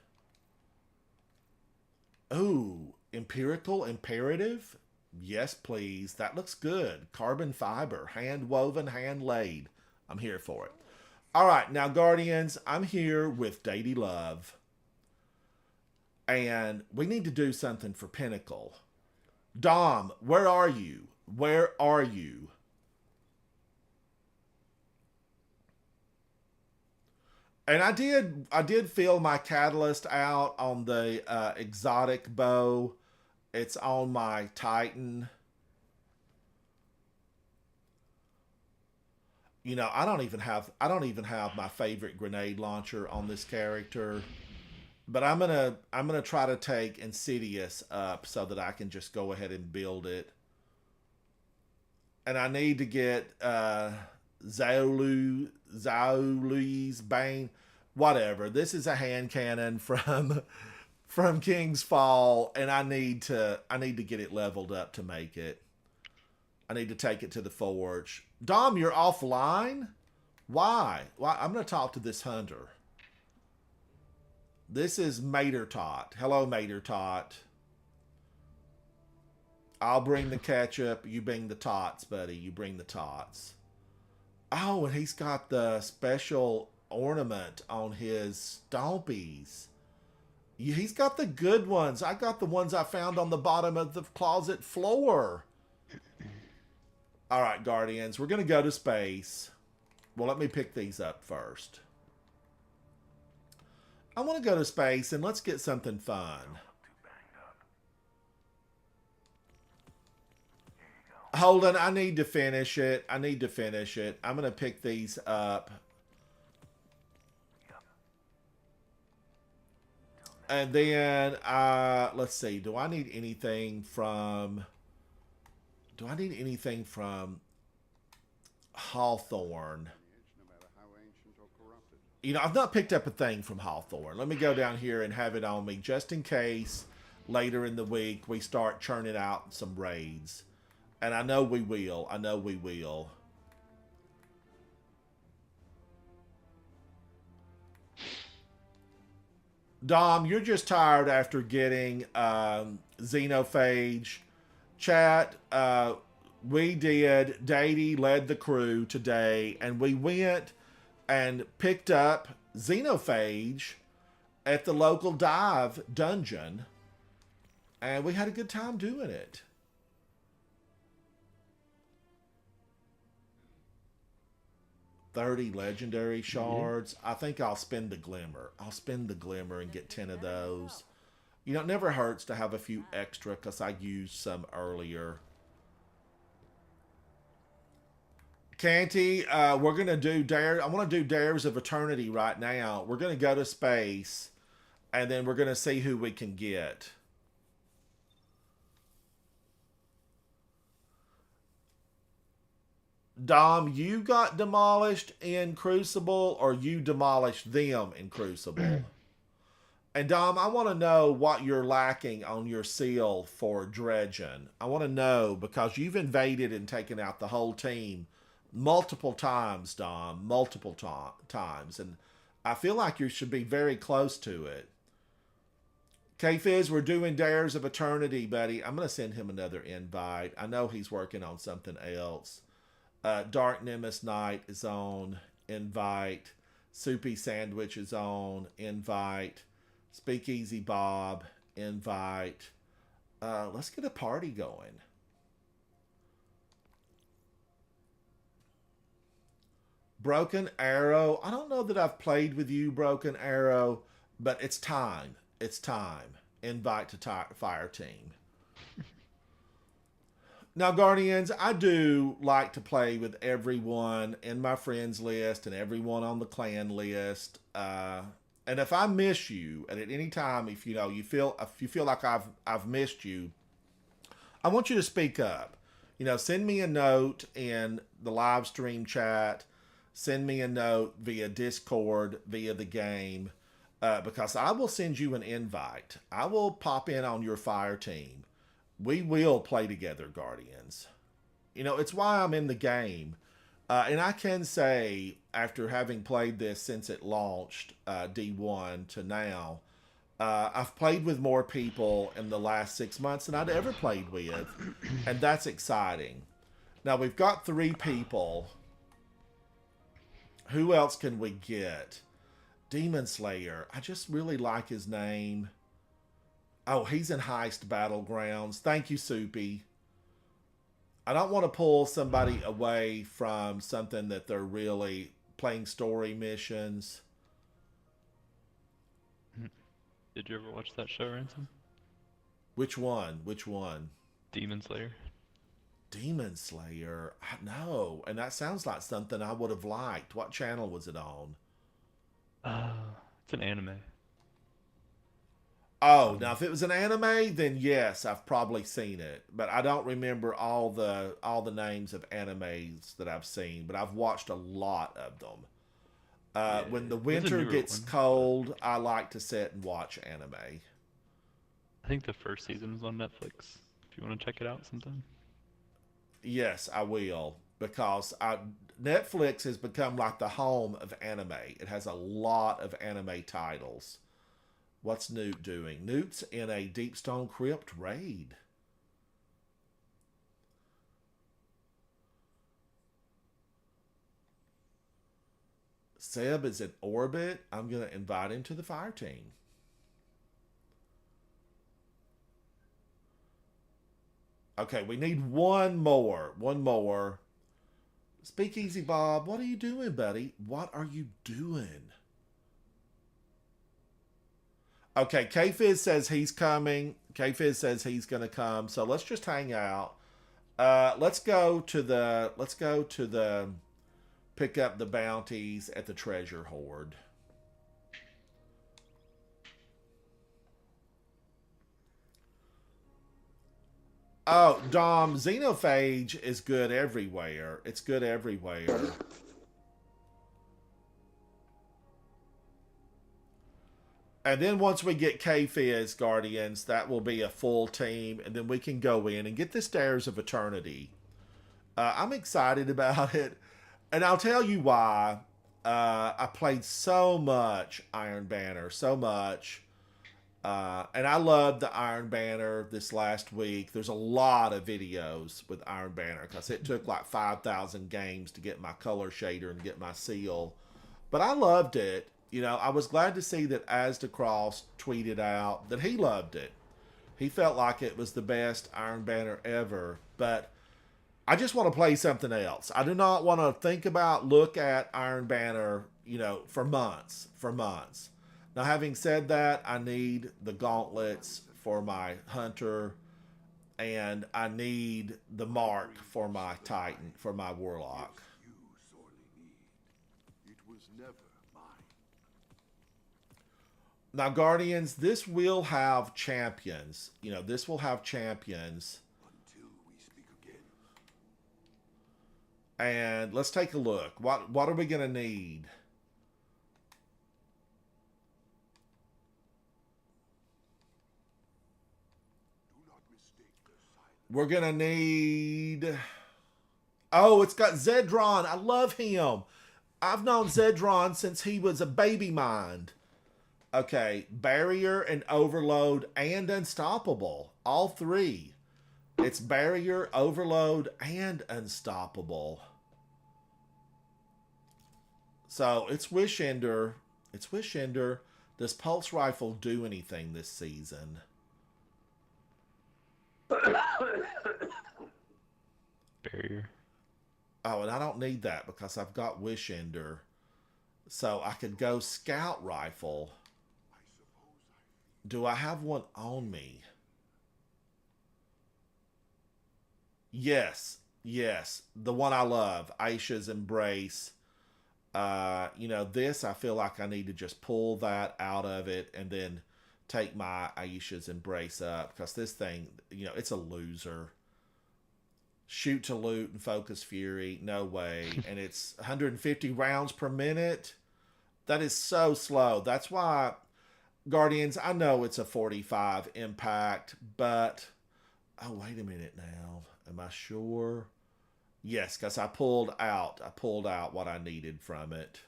Ooh, empirical imperative? Yes, please. That looks good. Carbon fiber, hand woven, hand laid. I'm here for it. All right, now Guardians, I'm here with Deity Love. And we need to do something for Pinnacle. Dom, where are you? Where are you? And I did fill my catalyst out on the exotic bow. It's on my Titan. I don't even have my favorite grenade launcher on this character. But I'm gonna try to take Insidious up so that I can just go ahead and build it. And I need to get Zhaolu's Bane. Whatever. This is a hand cannon from King's Fall, and I need to get it leveled up to make it. I need to take it to the forge. Dom, you're offline? Why? I'm gonna talk to this hunter. This is Mater Tot. Hello, Mater Tot. I'll bring the ketchup. You bring the tots, buddy. You bring the tots. Oh, and he's got the special ornament on his stompies. He's got the good ones. I got the ones I found on the bottom of the closet floor. All right, Guardians. We're going to go to space. Well, let me pick these up first. I want to go to space and let's get something fun. Holden, I need to finish it. I'm going to pick these up. And then, let's see. Do I need anything from Hawthorne? I've not picked up a thing from Hawthorne. Let me go down here and have it on me just in case later in the week we start churning out some raids. And I know we will. Dom, you're just tired after getting Xenophage. Chat, we did. Deity led the crew today, and we went and picked up Xenophage at the local dive dungeon, and we had a good time doing it. $30 legendary shards. I think I'll spend the glimmer. I'll spend the glimmer and get 10 of those. It never hurts to have a few extra because I used some earlier. Canty, we're going to do Dare. I want to do Dares of Eternity right now. We're going to go to space, and then we're going to see who we can get. Dom, you got demolished in Crucible, or you demolished them in Crucible? And Dom, I want to know what you're lacking on your seal for dredging. I want to know, because you've invaded and taken out the whole team multiple times, Dom, multiple times. And I feel like you should be very close to it. K-Fizz, we're doing Dares of Eternity, buddy. I'm going to send him another invite. I know he's working on something else. Dark Nemesis Knight is on. Invite. Soupy Sandwich is on. Invite. Speakeasy Bob. Invite. Let's get a party going. Broken Arrow. I don't know that I've played with you, Broken Arrow, but it's time. It's time. Invite to Fire Team. Now, Guardians, I do like to play with everyone in my friends list and everyone on the clan list. And if I miss you, and at any time, if you feel like I've missed you, I want you to speak up. Send me a note in the live stream chat. Send me a note via Discord, via the game, because I will send you an invite. I will pop in on your fire team. We will play together, Guardians. It's why I'm in the game. And I can say, after having played this since it launched, D1 to now, I've played with more people in the last 6 months than I'd ever played with. And that's exciting. Now, we've got 3 people. Who else can we get? Demon Slayer. I just really like his name. Oh, he's in Heist Battlegrounds. Thank you, Soupy. I don't want to pull somebody away from something that they're really playing story missions. Did you ever watch that show, Ransom? Which one? Which one? Demon Slayer. Demon Slayer? No. And that sounds like something I would have liked. What channel was it on? It's an anime. Oh, now if it was an anime, then yes, I've probably seen it. But I don't remember all the names of animes that I've seen. But I've watched a lot of them. When the winter gets cold, I like to sit and watch anime. I think the first season is on Netflix. If you want to check it out sometime. Yes, I will. Because Netflix has become like the home of anime. It has a lot of anime titles. What's Newt doing? Newt's in a Deepstone Crypt raid. Seb is in orbit. I'm going to invite him to the fire team. Okay, we need one more. One more. Speakeasy Bob, what are you doing, buddy? What are you doing? Okay, K-Fizz says he's coming. K-Fizz says he's going to come. So let's just hang out. Let's go to the pick up the bounties at the treasure hoard. Oh, Dom, Xenophage is good everywhere. It's good everywhere. And then once we get K-Fizz, Guardians, that will be a full team. And then we can go in and get the Stairs of Eternity. I'm excited about it. And I'll tell you why. I played so much Iron Banner. So much. And I loved the Iron Banner this last week. There's a lot of videos with Iron Banner. Because it took like 5,000 games to get my color shader and get my seal. But I loved it. I was glad to see that Asdacross tweeted out that he loved it. He felt like it was the best Iron Banner ever. But I just want to play something else. I do not want to look at Iron Banner, for months. Now, having said that, I need the gauntlets for my hunter. And I need the mark for my Titan, for my warlock. You sorely need. It was never mine. Now, Guardians, this will have champions. This will have champions. Until we speak again. And let's take a look. What are we going to need? Do not mistake the silence. We're going to need... Oh, it's got Zedron. I love him. I've known Zedron since he was a baby mind. Okay, barrier and overload and unstoppable. All three. It's barrier, overload, and unstoppable. So it's Wish Ender. It's Wish Ender. Does Pulse Rifle do anything this season? Barrier. Oh, and I don't need that because I've got Wish Ender. So I could go Scout Rifle. Do I have one on me? Yes. Yes. The one I love. Aisha's Embrace. This I feel like I need to just pull that out of it and then take my Aisha's Embrace up because this thing, it's a loser. Shoot to loot and focus fury, no way. And it's 150 rounds per minute. That is so slow. That's why, Guardians, I know it's a 45 impact, but oh, wait a minute now. Am I sure? Yes, because I pulled out what I needed from it.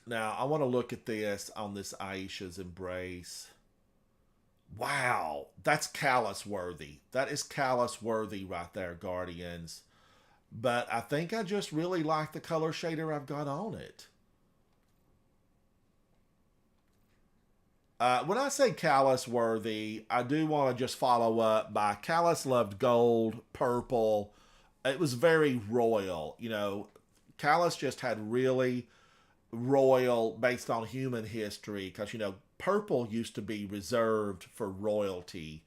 Now, I want to look at this on this Aisha's Embrace. Wow, that's callous worthy. That is callous worthy right there, Guardians. But I think I just really like the color shader I've got on it. When I say callous worthy, I do want to just follow up by Callus loved gold, purple. It was very royal. Callus just had really royal based on human history because, purple used to be reserved for royalty.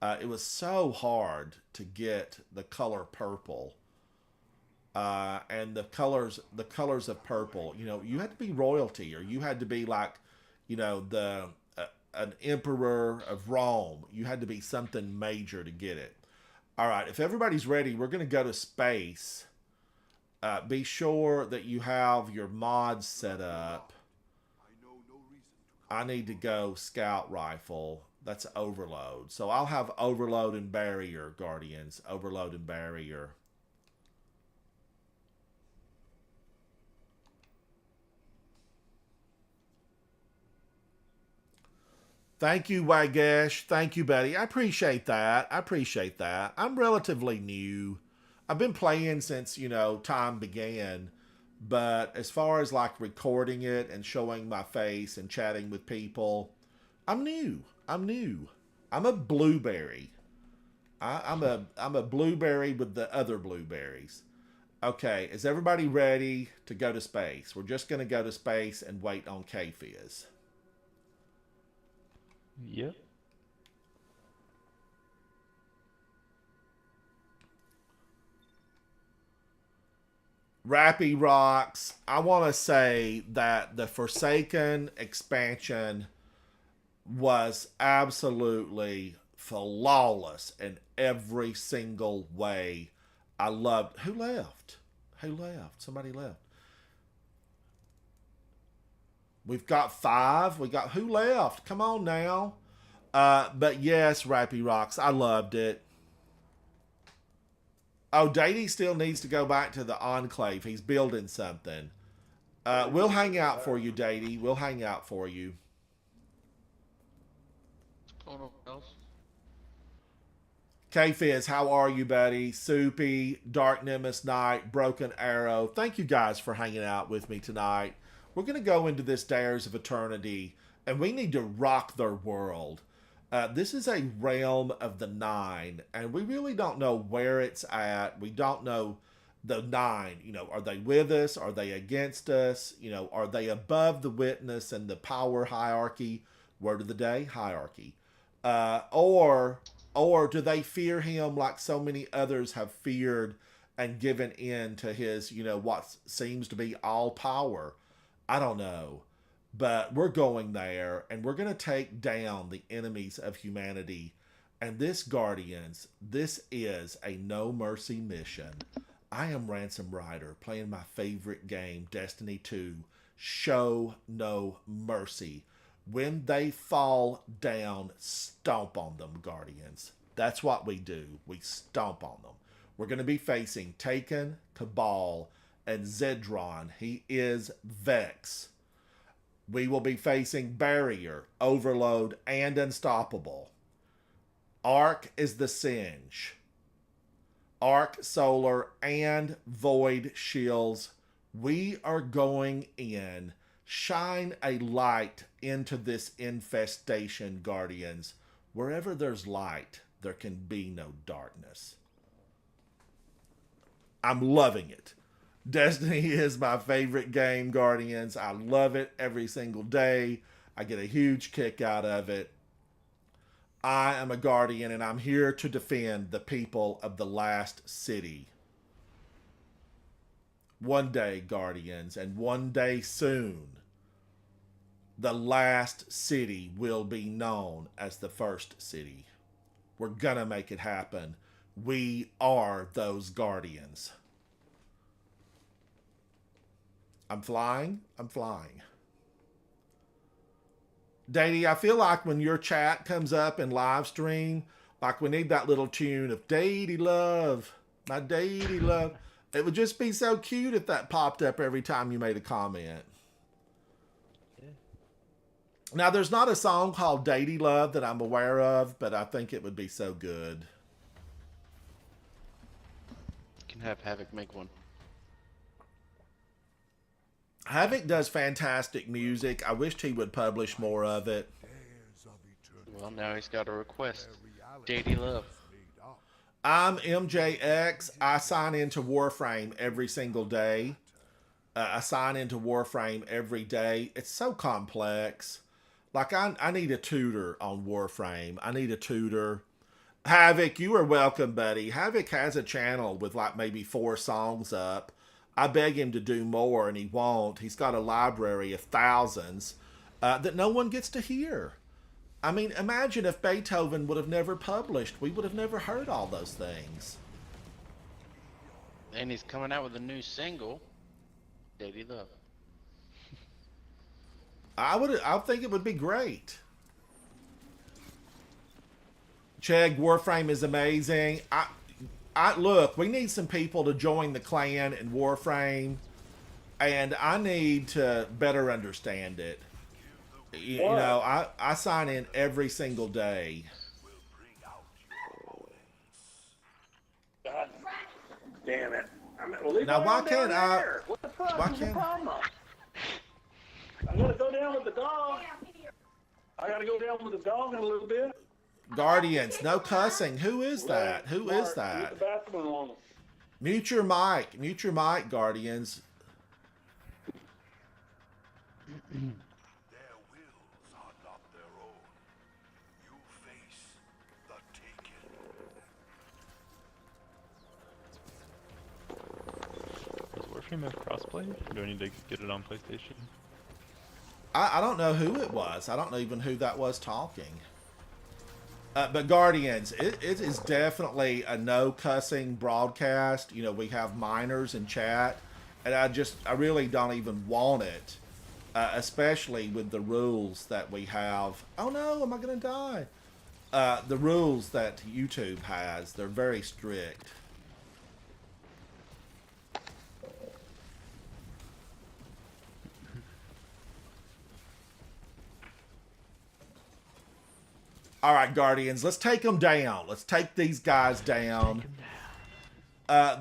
It was so hard to get the color purple. And the colors of purple, you had to be royalty or you had to be like, an emperor of Rome. You had to be something major to get it. All right, if everybody's ready, we're going to go to space. Be sure that you have your mods set up. I need to go Scout Rifle. That's Overload. So I'll have Overload and Barrier, Guardians. Overload and Barrier. Thank you, Wagesh. Thank you, Betty. I appreciate that. I'm relatively new. I've been playing since, time began. But as far as like recording it and showing my face and chatting with people, I'm new. I'm a blueberry. I'm a blueberry with the other blueberries. Okay, is everybody ready to go to space? We're just going to go to space and wait on K-Fizz. Yep. Rappy Rocks, I want to say that the Forsaken expansion was absolutely flawless in every single way. I loved... Who left? Somebody left. We've got 5. Who left? Come on now. But yes, Rappy Rocks, I loved it. Oh, Dady still needs to go back to the Enclave. He's building something. We'll hang out for you, Dady. We'll hang out for you. What's going on, else? K-Fizz, how are you, buddy? Soupy, Dark Nimbus Knight, Broken Arrow. Thank you guys for hanging out with me tonight. We're going to go into this Dares of Eternity, and we need to rock their world. This is a realm of the 9, and we really don't know where it's at. We don't know the 9. Are they with us? Are they against us? Are they above the witness and the power hierarchy? Word of the day, hierarchy. Or do they fear him like so many others have feared and given in to his, what seems to be all power? I don't know. But we're going there, and we're going to take down the enemies of humanity. And this, Guardians, this is a no mercy mission. I am Ransom Rider, playing my favorite game, Destiny 2. Show no mercy. When they fall down, stomp on them, Guardians. That's what we do. We stomp on them. We're going to be facing Taken, Cabal, and Zedron. He is Vex. We will be facing Barrier, Overload, and Unstoppable. Arc is the Singe. Arc, Solar, and Void shields. We are going in. Shine a light into this infestation, Guardians. Wherever there's light, there can be no darkness. I'm loving it. Destiny is my favorite game, Guardians. I love it every single day. I get a huge kick out of it. I am a Guardian, and I'm here to defend the people of the last city. One day, Guardians, and one day soon, the last city will be known as the first city. We're gonna make it happen. We are those Guardians. I'm flying. I'm flying. Daddy, I feel like when your chat comes up in live stream, like we need that little tune of Daddy Love, my Daddy Love. It would just be so cute if that popped up every time you made a comment. Yeah. Now, there's not a song called Daddy Love that I'm aware of, but I think it would be so good. You can have Havoc make one. Havoc does fantastic music. I wished he would publish more of it. Well, now he's got a request. Daddy Love. I'm MJX. I sign into Warframe every single day. I sign into Warframe every day. It's so complex. Like, I need a tutor on Warframe. I need a tutor. Havoc, you are welcome, buddy. Havoc has a channel with like maybe 4 songs up. I beg him to do more, and he won't. He's got a library of thousands that no one gets to hear. I mean, imagine if Beethoven would have never published. We would have never heard all those things. And he's coming out with a new single, Daddy Love. I think it would be great. Chegg, Warframe is amazing. Look, we need some people to join the clan in Warframe, and I need to better understand it. You know, I sign in every single day. God damn it. Well, leave Now, it why on can't down I- there. What the fuck? why What's the can't- problem? I gotta go down with the dog. I gotta go down with the dog in a little bit. Guardians, no cussing. Who is that? Who is Mark, that? get the bathroom on. Mute your mic. Mute your mic, Guardians. Their wills are not their own. You face the taken. Does Warframe have crossplay? Or do I need to get it on PlayStation? I don't know who it was. I don't know even who that was talking. But Guardians, it is definitely a no cussing broadcast. You know, we have minors in chat, and I really don't even want it, especially with the rules that we have. Oh no, am I gonna die? The rules that YouTube has, they're very strict. All right, Guardians, let's take them down. Let's take these guys down.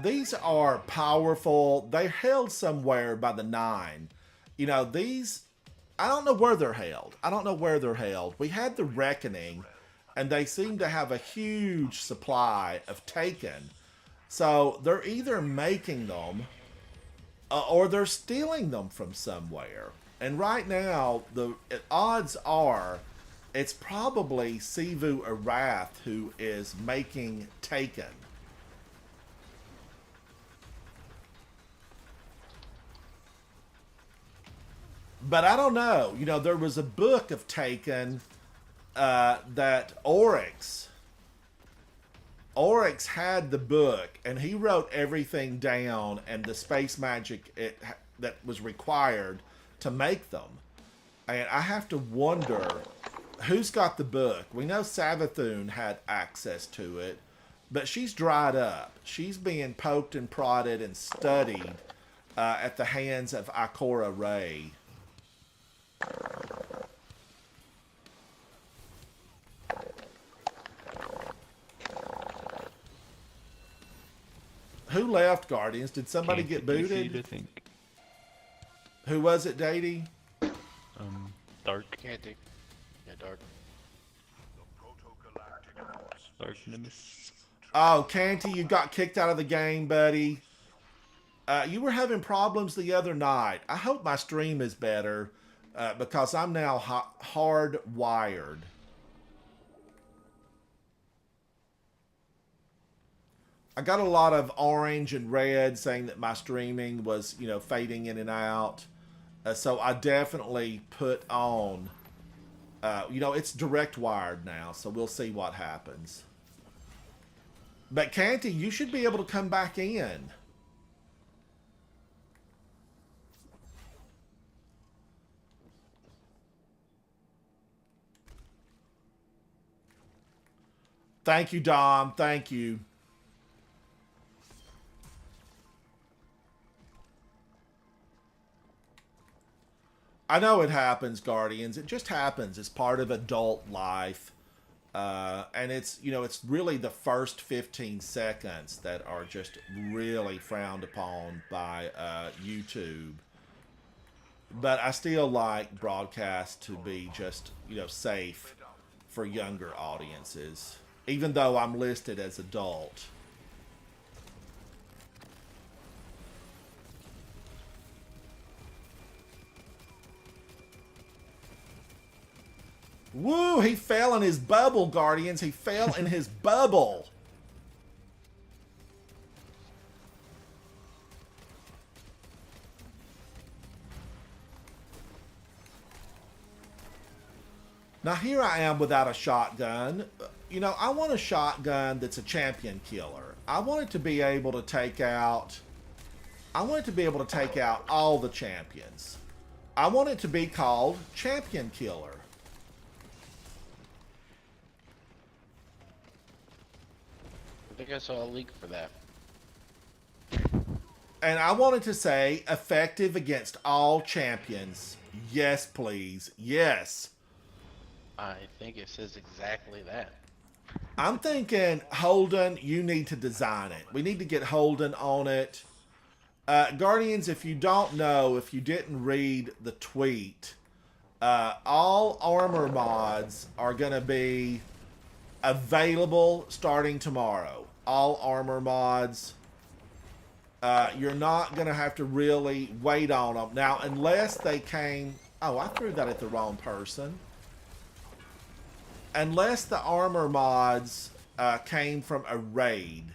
These are powerful. They're held somewhere by the 9. You know, these, I don't know where they're held. I don't know where they're held. We had the Reckoning, and they seem to have a huge supply of Taken. So they're either making them or they're stealing them from somewhere. And right now, the odds are it's probably Sivu Arath who is making Taken. But I don't know. You know, there was a book of Taken that Oryx had the book, and he wrote everything down and the space magic that was required to make them. And I have to wonder who's got the book. We know Savathun had access to it. but she's dried up. She's being poked and prodded and studied at the hands of Ikora Ray. Who left, Guardians? Did somebody get booted? I think. Who was it, Datey? Dark. Candy. Yeah, Dark. Dark Nemesis. Oh, Canty, you got kicked out of the game, buddy. You were having problems the other night. I hope my stream is better because I'm now hardwired. I got a lot of orange and red saying that my streaming was, you know, fading in and out. So I definitely put on, you know, it's direct wired now. So we'll see what happens. But Canty, you should be able to come back in. Thank you, Dom. Thank you. I know it happens, Guardians. It just happens. It's part of adult life. And it's, you know, it's really the first 15 seconds that are just really frowned upon by YouTube. But I still like broadcasts to be just, you know, safe for younger audiences, even though I'm listed as adult. Woo, he fell in his bubble, Guardians. He fell in his bubble. Now here I am without a shotgun. You know, I want a shotgun that's a champion killer. I want it to be able to take out... I want it to be able to take out all the champions. I want it to be called Champion Killer. I think I saw a leak for that. And I wanted to say effective against all champions. Yes, please. Yes. I think it says exactly that. I'm thinking, Holden, you need to design it. We need to get Holden on it. Guardians, if you don't know, if you didn't read the tweet, all armor mods are going to be available starting tomorrow. All armor mods. You're not going to have to really wait on them. Now, unless they came... Oh, I threw that at the wrong person. Unless the armor mods came from a raid.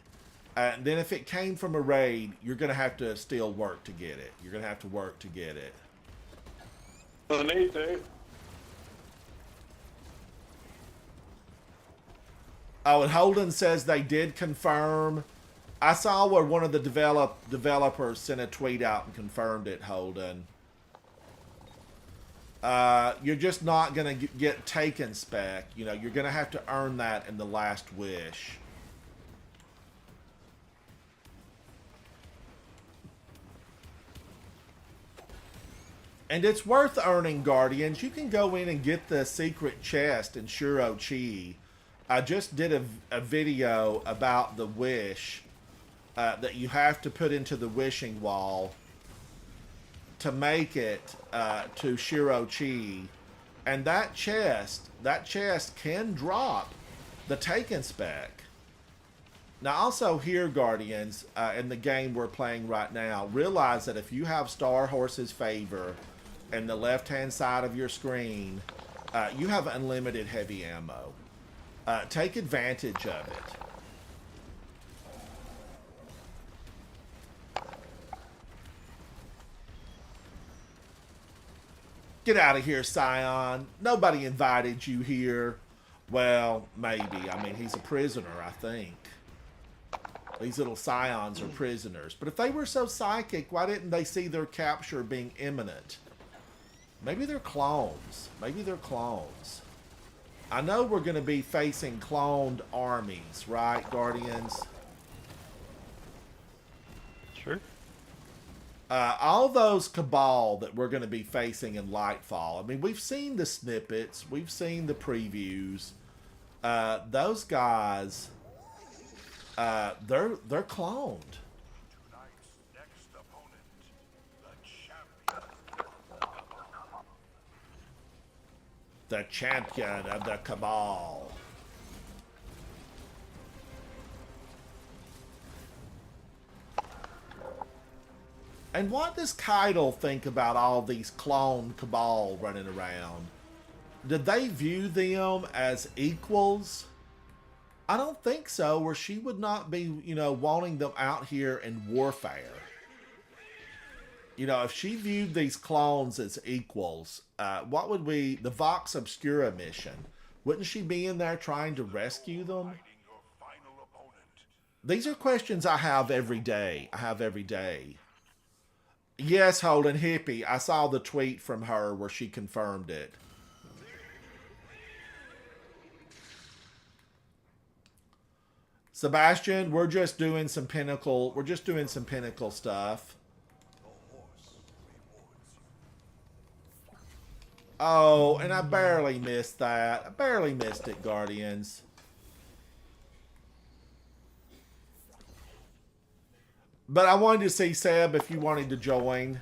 Then if it came from a raid, you're going to have to still work to get it. You're going to have to work to get it. Doesn't need to. Oh, and Holden says they did confirm. I saw where one of the developers sent a tweet out and confirmed it, Holden. You're just not going to get taken spec. You know, you're going to have to earn that in the last wish. And it's worth earning, Guardians. You can go in and get the secret chest in Shuro-Chi. I just did a video about the wish that you have to put into the wishing wall to make it to Shuro-Chi. And that chest can drop the Taken spec. Now also here, Guardians, in the game we're playing right now, realize that if you have Star Horse's favor in the left-hand side of your screen, you have unlimited heavy ammo. Take advantage of it. Get out of here, Scion. Nobody invited you here. Well, maybe. I mean, he's a prisoner, I think. These little Scions are prisoners. But if they were so psychic, why didn't they see their capture being imminent? Maybe they're clones. Maybe they're clones. I know we're going to be facing cloned armies, right, Guardians? Sure. All those Cabal that we're going to be facing in Lightfall. I mean, we've seen the snippets. We've seen the previews. Those guys, they're cloned. Tonight's next opponent, the champion. The champion of the Cabal. And what does Keitel think about all these clone Cabal running around? Did they view them as equals? I don't think so, or she would not be, you know, wanting them out here in warfare. You know, if she viewed these clones as equals, what would we, the Vox Obscura mission, wouldn't she be in there trying to rescue them? Your final opponent. These are questions I have every day. Yes, Holden Hippie, I saw the tweet from her where she confirmed it. Sebastian, we're just doing some pinnacle stuff. Oh, and I barely missed that. I barely missed it, Guardians. But I wanted to see, Seb, if you wanted to join.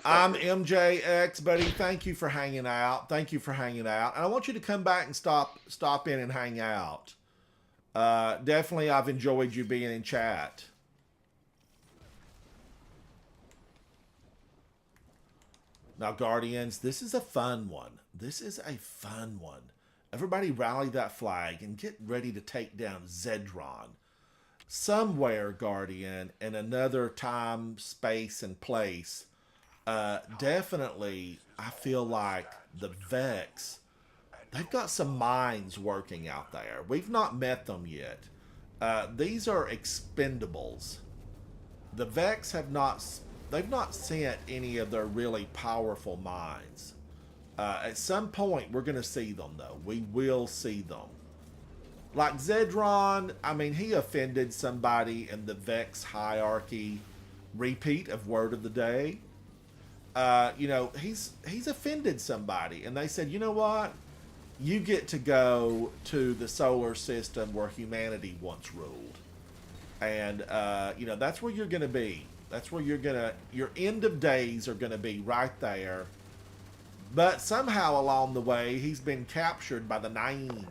I'm MJX, buddy. Thank you for hanging out. And I want you to come back and stop in and hang out. Definitely, I've enjoyed you being in chat. Now, Guardians, this is a fun one. Everybody rally that flag and get ready to take down Zedron. Somewhere, Guardian, in another time, space, and place, definitely, I feel like the Vex, they've got some minds working out there. We've not met them yet. These are expendables. The Vex they've not sent any of their really powerful minds. At some point, we're going to see them, though. We will see them. Like Zedron, I mean, he offended somebody in the Vex hierarchy. Repeat of word of the day. You know, he's offended somebody. And they said, you know what? You get to go to the solar system where humanity once ruled. And, you know, that's where you're going to be. That's where your end of days are going to be right there. But somehow along the way, he's been captured by the Nine.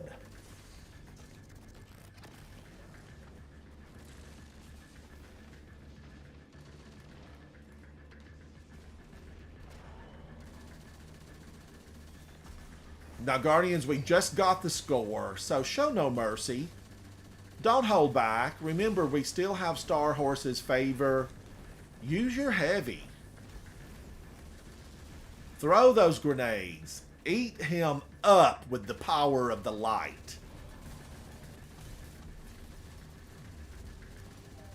Now, Guardians, we just got the score, so show no mercy. Don't hold back. Remember, we still have Star Horse's favor. Use your heavy. Throw those grenades. Eat him up with the power of the light.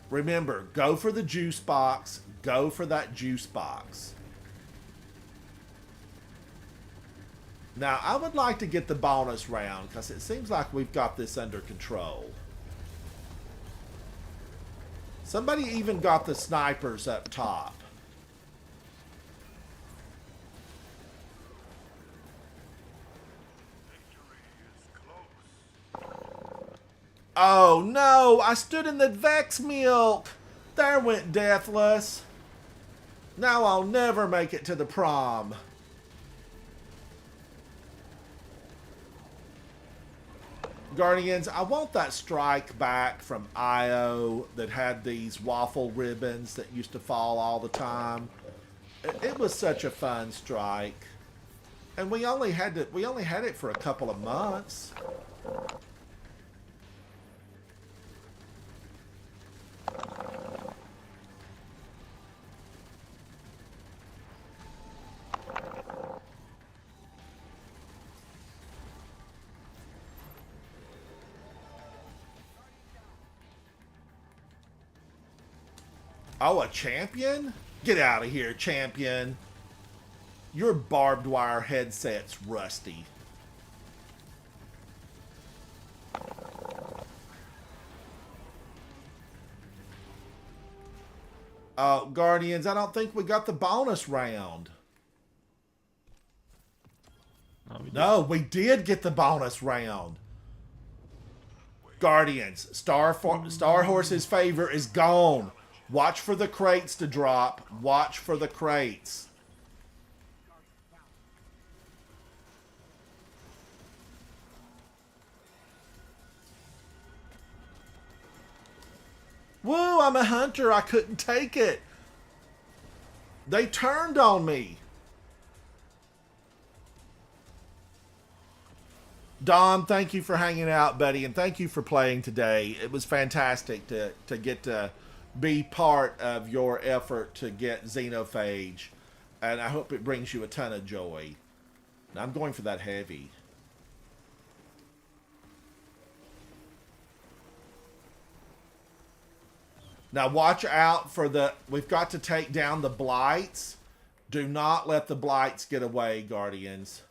Remember, go for the juice box. Go for that juice box. Now, I would like to get the bonus round because it seems like we've got this under control. Somebody even got the snipers up top. Oh no, I stood in the Vex milk. There went Deathless. Now I'll never make it to the prom. Guardians, I want that strike back from IO that had these waffle ribbons that used to fall all the time. It was such a fun strike. And we only had it for a couple of months. Oh, a champion? Get out of here, champion. Your barbed wire headset's rusty. Guardians, I don't think we got the bonus round. No, we did get the bonus round. Guardians, Star Horse's favor is gone. Watch for the crates to drop. Watch for the crates. Woo, I'm a hunter. I couldn't take it. They turned on me. Dom, thank you for hanging out, buddy, and thank you for playing today. It was fantastic to get to be part of your effort to get Xenophage, and I hope it brings you a ton of joy. Now, I'm going for that heavy. Now watch out for the... We've got to take down the blights. Do not let the blights get away, Guardians.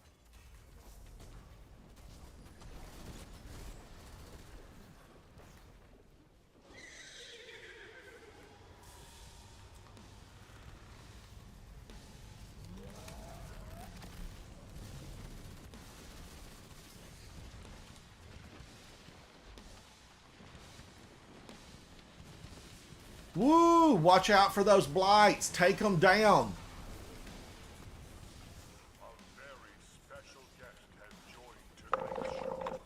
Woo! Watch out for those blights. Take them down. A very special guest has joined tonight's show.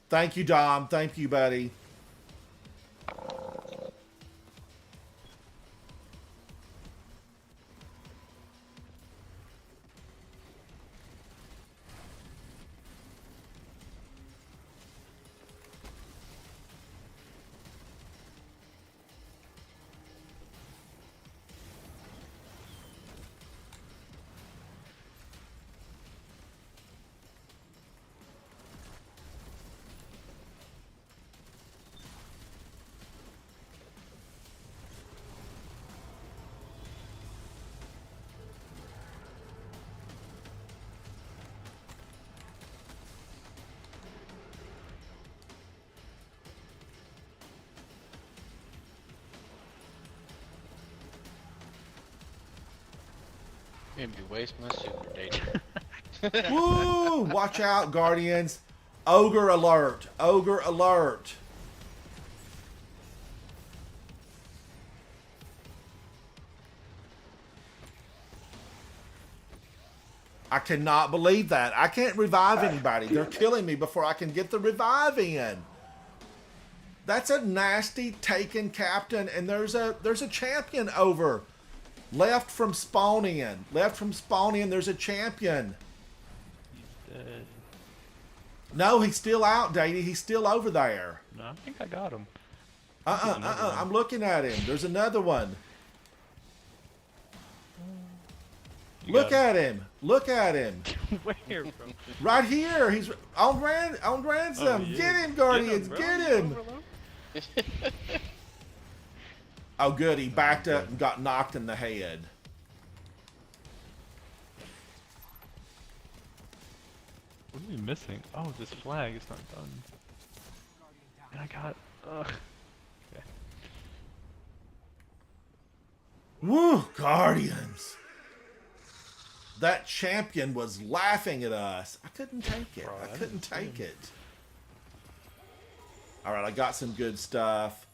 Thank you, Dom. Thank you, buddy. Maybe waste my super data. Woo! Watch out, Guardians. Ogre alert. Ogre alert. I cannot believe that. I can't revive anybody. They're killing me before I can get the revive in. That's a nasty taken captain, and there's a champion over. Left from spawn in. Left from spawn in, there's a champion. He's dead. No, he's still out, Daddy. He's still over there. No, I think I got him. I'm looking at him. There's another one. Look at him. Look at him. Where, bro? Right here. He's on ransom. Oh, yeah. Get him, Guardians. bro. Get him. Oh, good. He backed up and got knocked in the head. What are we missing? Oh, this flag is not done. And I got... Okay. Woo, Guardians. That champion was laughing at us. I couldn't take it. Bro, I I couldn't didn't see take him. it. All right, I got some good stuff.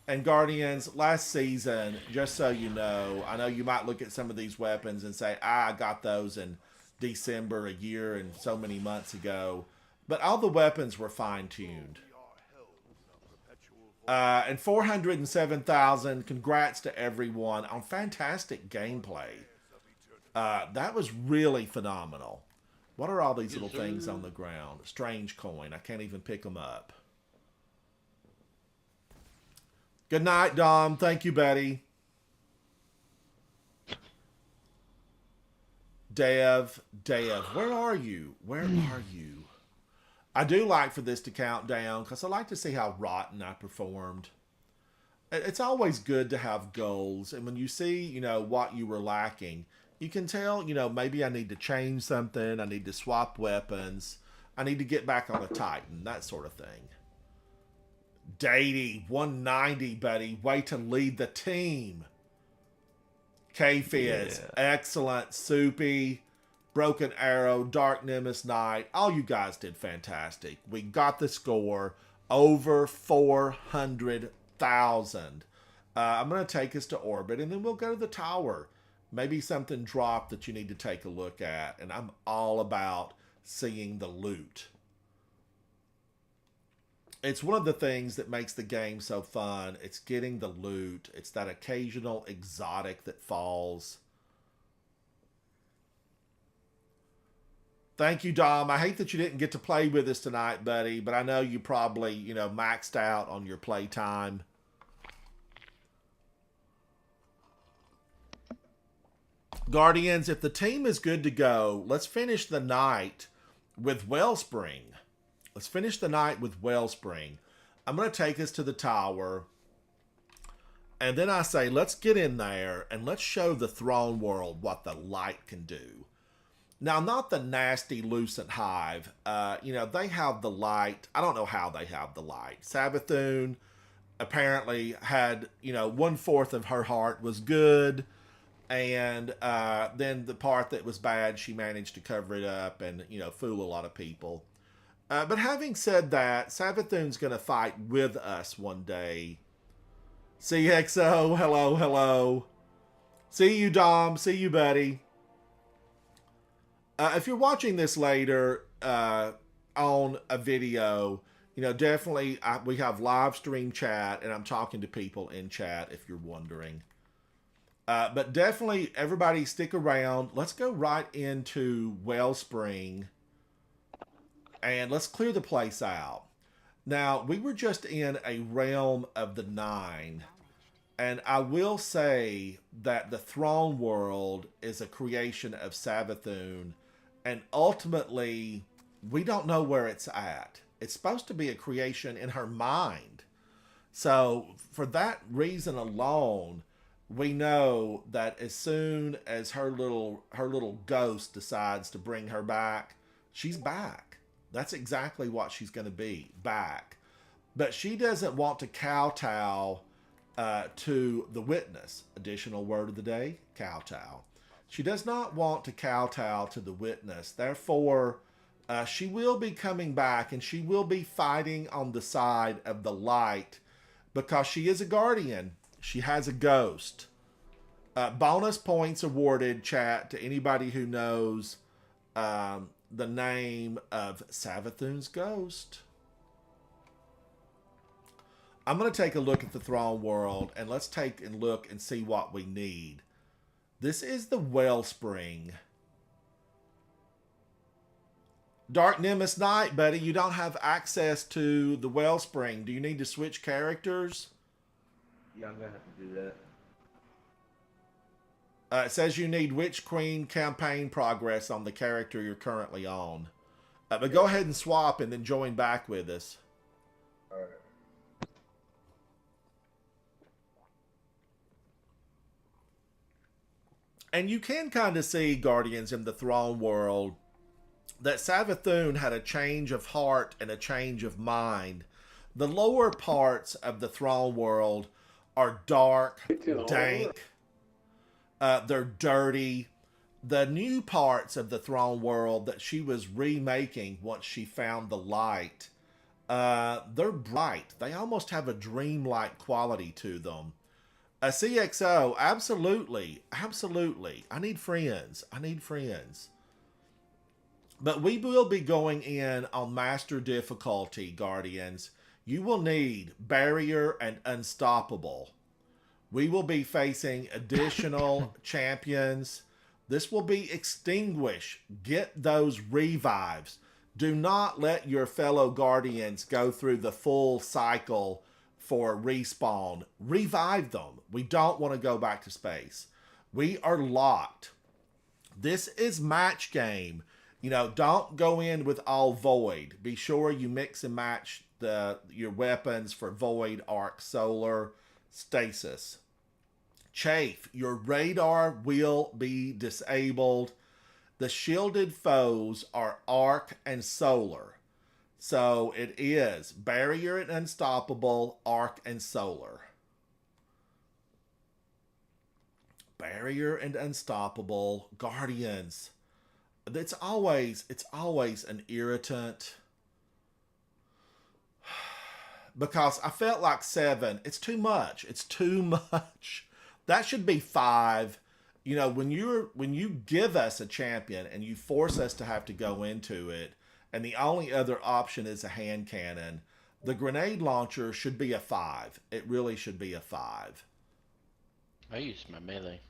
And Guardians, last season, just so you know, I know you might look at some of these weapons and say, I got those in December, a year, and so many months ago. But all the weapons were fine-tuned. And 407,000, congrats to everyone on fantastic gameplay. That was really phenomenal. What are all these little things on the ground? Strange coin. I can't even pick them up. Good night, Dom. Thank you, buddy. Dev, where are you? Where are you? I do like for this to count down because I like to see how rotten I performed. It's always good to have goals. And when you see, what you were lacking, you can tell, maybe I need to change something. I need to swap weapons. I need to get back on a Titan, that sort of thing. Datey, 190, buddy. Way to lead the team. K-Fizz, Yeah. excellent. Soupy, Broken Arrow, Dark Nimbus Knight. All you guys did fantastic. We got the score over 400,000. I'm going to take us to orbit, and then we'll go to the tower. Maybe something dropped that you need to take a look at, and I'm all about seeing the loot. It's one of the things that makes the game so fun. It's getting the loot. It's that occasional exotic that falls. Thank you, Dom. I hate that you didn't get to play with us tonight, buddy, but I know you probably, maxed out on your playtime. Guardians, if the team is good to go, let's finish the night with Wellspring. Let's finish the night with Wellspring. I'm going to take us to the tower. And then I say, let's get in there and let's show the throne world what the light can do. Now, not the nasty Lucent Hive. They have the light. I don't know how they have the light. Savathun apparently had, 1/4 of her heart was good. And then the part that was bad, she managed to cover it up and, fool a lot of people. But having said that, Savathun's going to fight with us one day. CXO, hello, hello. See you, Dom. See you, buddy. If you're watching this later on a video, definitely we have live stream chat, and I'm talking to people in chat if you're wondering. But definitely, everybody stick around. Let's go right into Wellspring. And let's clear the place out. Now, we were just in a realm of the 9. And I will say that the throne world is a creation of Savathun. And ultimately, we don't know where it's at. It's supposed to be a creation in her mind. So, for that reason alone, we know that as soon as her little ghost decides to bring her back, she's back. That's exactly what she's going to be, back. But she doesn't want to kowtow to the witness. Additional word of the day, kowtow. She does not want to kowtow to the witness. Therefore, she will be coming back, and she will be fighting on the side of the light because she is a guardian. She has a ghost. Bonus points awarded, chat, to anybody who knows the name of Savathun's ghost. I'm going to take a look at the throne world, and let's take a look and see what we need. This is the Wellspring. Dark Nimbus Knight, buddy, you don't have access to the Wellspring. Do you need to switch characters? Yeah, I'm gonna have to do that. It says you need Witch Queen campaign progress on the character you're currently on. But go ahead and swap and then join back with us. Alright. And you can kind of see, Guardians, in the throne world, that Savathun had a change of heart and a change of mind. The lower parts of the throne world are dark, dank. They're dirty. The new parts of the throne world that she was remaking once she found the light, they're bright. They almost have a dreamlike quality to them. A CXO, absolutely, absolutely. I need friends. I need friends. But we will be going in on master difficulty, Guardians. You will need barrier and unstoppable. We will be facing additional champions. This will be extinguish. Get those revives. Do not let your fellow Guardians go through the full cycle for respawn. Revive them. We don't want to go back to space. We are locked This is match game. You know, don't go in with all void. Be sure you mix and match your weapons for void, arc, solar, stasis. Chafe, your radar will be disabled. The shielded foes are arc and solar. So it is barrier and unstoppable, arc and solar. Barrier and unstoppable, guardians. It's always an irritant. Because I felt like 7. It's too much. It's too much. That should be 5. You know, when you give us a champion and you force us to have to go into it, and the only other option is a hand cannon, the grenade launcher should be a 5. It really should be a 5. I use my melee.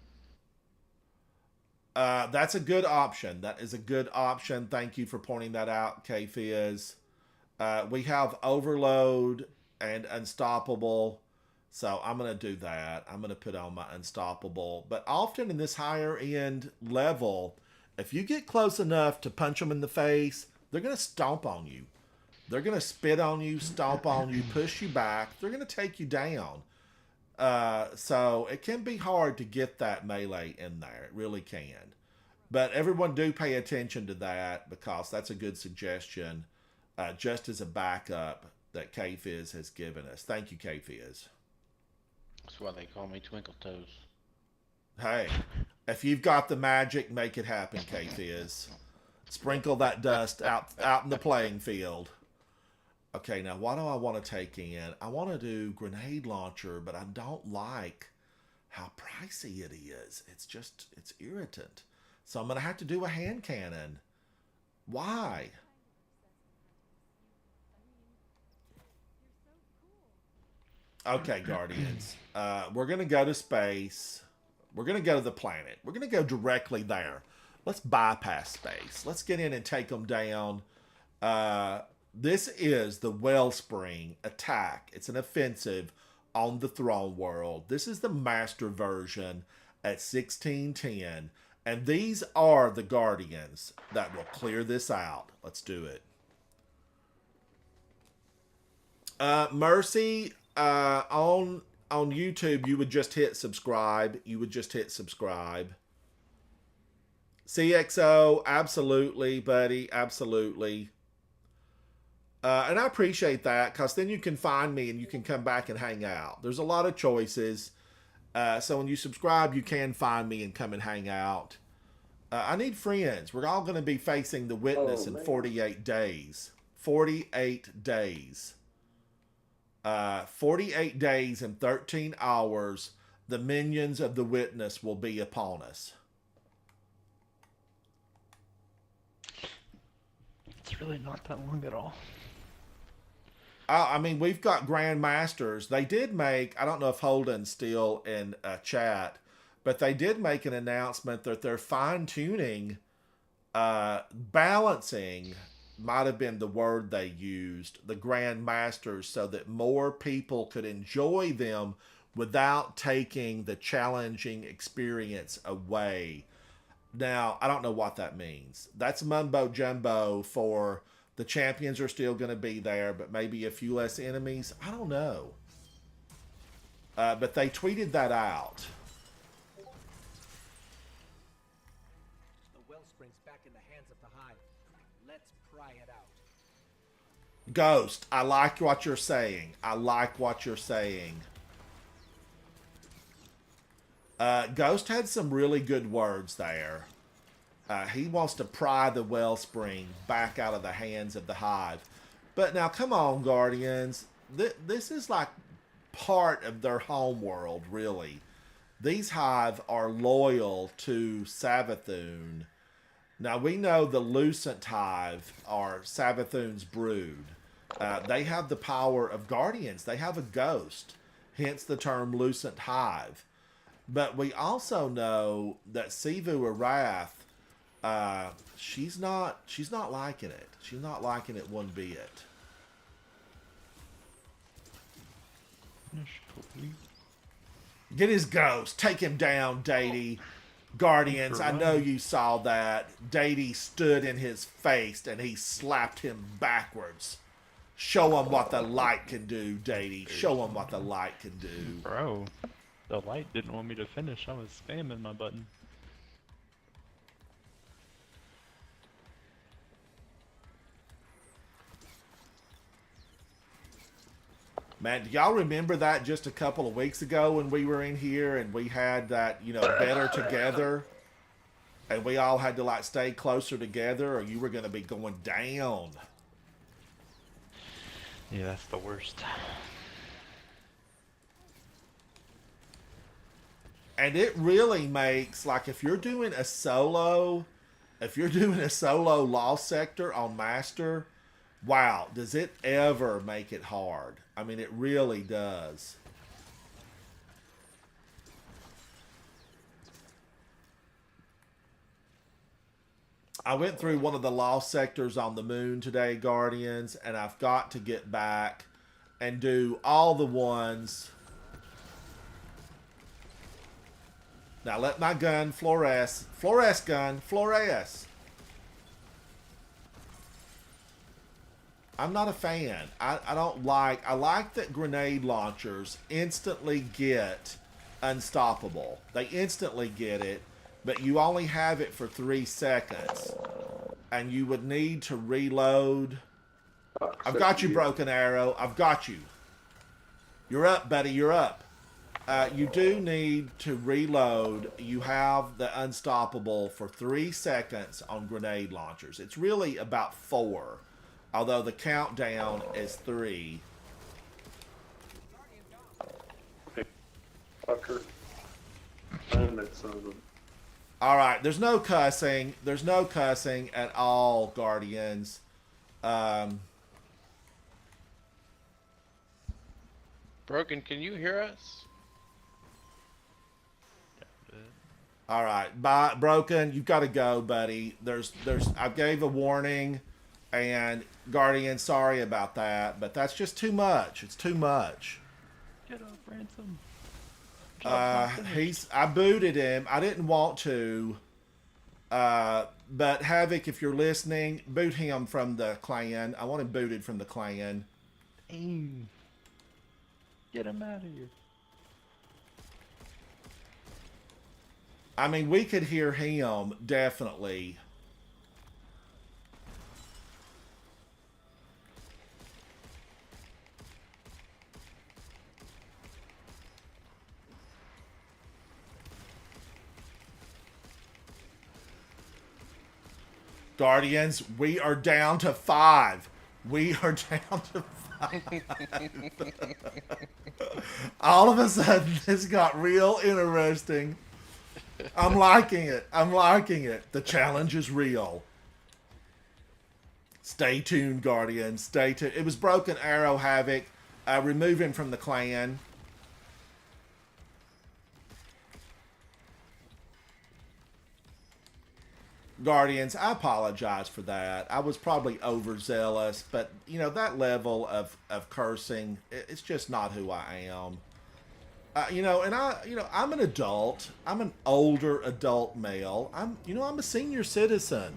That's a good option. That is a good option. Thank you for pointing that out, K-Fizz. We have Overload and Unstoppable, so I'm going to do that. I'm going to put on my Unstoppable. But often in this higher end level, if you get close enough to punch them in the face, they're going to stomp on you. They're going to spit on you, stomp on you, push you back. They're going to take you down. So it can be hard to get that melee in there. It really can. But everyone do pay attention to that, because that's a good suggestion, just as a backup that K-Fizz has given us. Thank you, K-Fizz. That's why they call me Twinkle Toes. Hey, if you've got the magic, make it happen, K-Fizz. Sprinkle that dust out in the playing field. Okay, now what do I want to take in? I want to do grenade launcher, but I don't like how pricey it is. It's irritant. So I'm going to have to do a hand cannon. Why? Okay, Guardians. We're going to go to space. We're going to go to the planet. We're going to go directly there. Let's bypass space. Let's get in and take them down. This is the Wellspring attack. It's an offensive on the Throne World. This is the master version at 1610. And these are the Guardians that will clear this out. Let's do it. Mercy, on YouTube, you would just hit subscribe. You would just hit subscribe. CXO, absolutely, buddy. Absolutely. And I appreciate that, because then you can find me and you can come back and hang out. There's a lot of choices. So when you subscribe, you can find me and come and hang out. I need friends. We're all going to be facing the witness in 48 days. 48 days. 48 days and 13 hours, the minions of the witness will be upon us. It's really not that long at all. I mean, we've got Grandmasters. They did make, I don't know if Holden's still in chat, but they did make an announcement that they're fine-tuning, balancing, might have been the word they used, the Grandmasters, so that more people could enjoy them without taking the challenging experience away. Now, I don't know what that means. That's mumbo jumbo for the champions are still going to be there, but maybe a few less enemies. I don't know. But they tweeted that out. The wellspring's back in the hands of the hive. Let's pry it out. Ghost, I like what you're saying. I like what you're saying. Ghost had some really good words there. He wants to pry the wellspring back out of the hands of the hive. But now, come on, Guardians. This is like part of their home world, really. These hive are loyal to Savathun. Now, we know the Lucent hive are Savathun's brood. They have the power of Guardians. They have a ghost, hence the term Lucent hive. But we also know that Sivu Arath, she's not liking it. She's not liking it one bit. Get his ghost. Take him down, Datey. Guardians, For I know running. you saw that. Dady stood in his face and he slapped him backwards. Show him what the light can do, Dady. Show him what the light can do. Bro, the light didn't want me to finish. I was spamming my button. Man, do y'all remember that just a couple of weeks ago when we were in here and we had that, better together? And we all had to, like, stay closer together or you were going to be going down. Yeah, that's the worst. And it really makes, like, if you're doing a solo Lost Sector on Master, wow, does it ever make it hard? I mean, it really does. I went through one of the Lost Sectors on the moon today, Guardians, and I've got to get back and do all the ones. Now let my gun fluoresce. Fluoresce gun. Fluoresce. I'm not a fan. I don't like... I like that grenade launchers instantly get unstoppable. They instantly get it, but you only have it for 3 seconds. And you would need to reload. I've got you, Broken Arrow. I've got you. You're up, buddy. You're up. You do need to reload. You have the unstoppable for 3 seconds on grenade launchers. It's really about 4. Although the countdown is 3. Fucker. And that son of a... Alright, there's no cussing. There's no cussing at all, Guardians. Broken, can you hear us? Alright, bye, Broken. You've got to go, buddy. I gave a warning. And Guardian, sorry about that, but that's just too much. It's too much. Get up, Ransom. I booted him. I didn't want to. But Havoc, if you're listening, boot him from the clan. I want him booted from the clan. Dang. Get him out of here. I mean, we could hear him, definitely. Guardians, we are down to 5. We are down to 5. All of a sudden, this got real interesting. I'm liking it. I'm liking it. The challenge is real. Stay tuned, Guardians. Stay tuned. It was Broken Arrow, Havoc. Remove him from the clan. Guardians, I apologize for that. I was probably overzealous, but that level of cursing, it's just not who I am. I'm an adult. I'm an older adult male. I'm a senior citizen,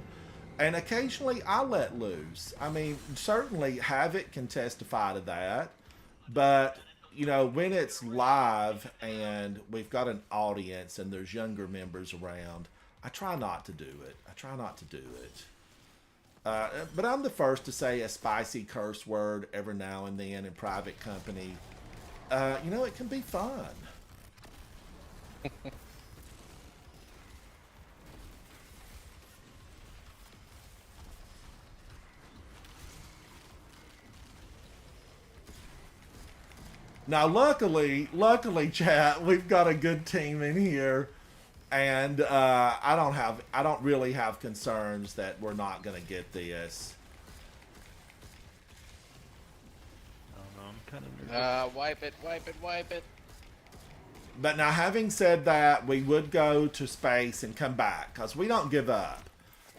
and occasionally I let loose. I mean, certainly Havoc can testify to that, but when it's live and we've got an audience and there's younger members around, I try not to do it. But I'm the first to say a spicy curse word every now and then in private company. It can be fun. Now, luckily, chat, we've got a good team in here. And I don't really have concerns that we're not going to get this. I don't know, I'm kind of nervous. Wipe it. But now, having said that, we would go to space and come back, because we don't give up.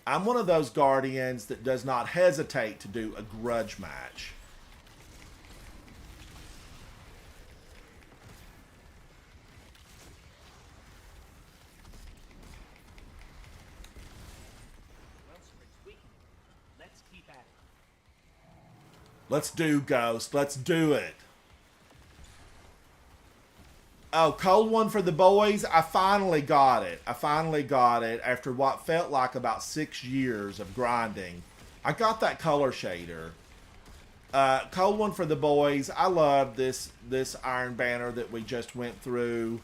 I'm one of those Guardians that does not hesitate to do a grudge match. Let's do Ghost. Let's do it. Oh, cold one for the boys. I finally got it. I finally got it after what felt like about 6 years of grinding. I got that color shader. Cold one for the boys. I love this Iron Banner that we just went through.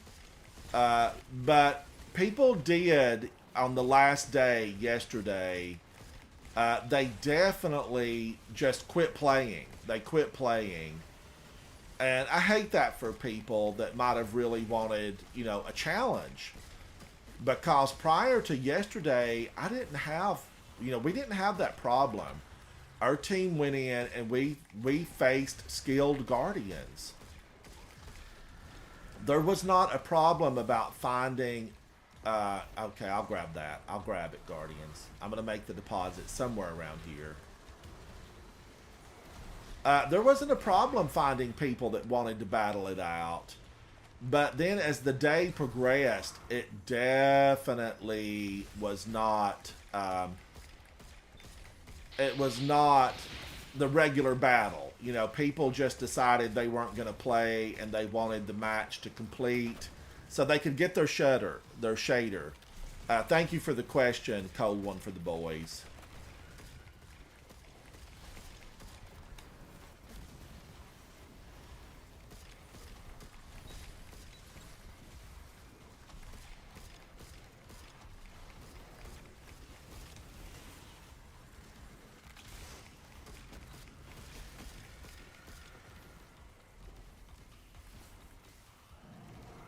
But people did on the last day yesterday. They definitely just quit playing. They quit playing. And I hate that for people that might have really wanted, you know, a challenge. Because prior to yesterday, I didn't have, you know, we didn't have that problem. Our team went in and we faced skilled Guardians. There was not a problem about finding... okay, I'll grab that. I'll grab it, Guardians. I'm going to make the deposit somewhere around here. There wasn't a problem finding people that wanted to battle it out. But then as the day progressed, it definitely was not... it was not the regular battle. You know, people just decided they weren't going to play and they wanted the match to complete so they could get their shader. Thank you for the question, cold one for the boys.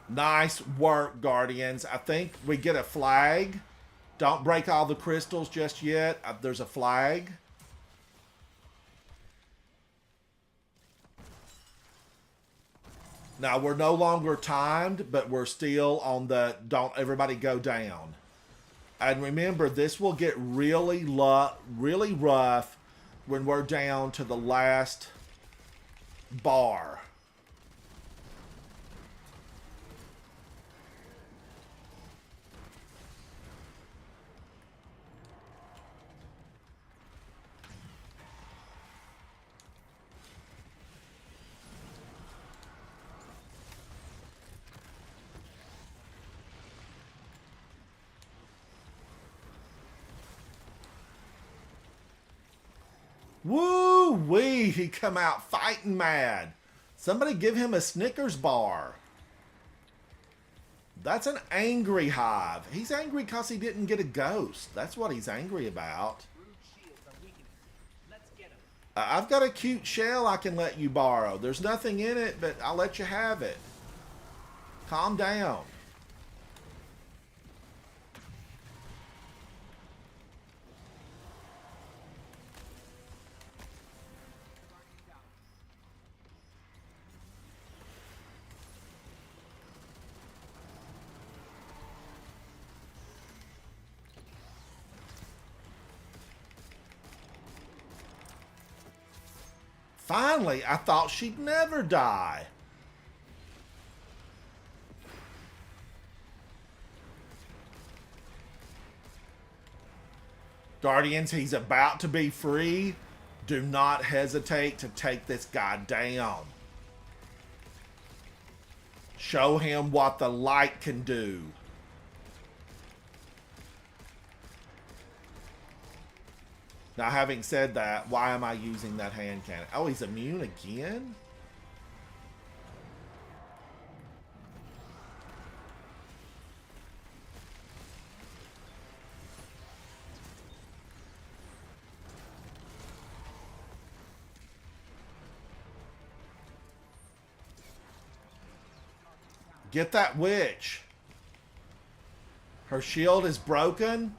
Nice work, Guardians. I think we get a flag. Don't break all the crystals just yet. There's a flag. Now, we're no longer timed, but we're still on the don't everybody go down. And remember, this will get really rough when we're down to the last bar. Woo-wee, he come out fighting mad. Somebody give him a Snickers bar. That's an angry Hive. He's angry because he didn't get a ghost. That's what he's angry about. I've got a cute shell I can let you borrow. There's nothing in it, but I'll let you have it. Calm down. Finally, I thought she'd never die. Guardians, he's about to be free. Do not hesitate to take this guy down. Show him what the light can do. Now, having said that, why am I using that hand cannon? Oh, he's immune again? Get that witch. Her shield is broken.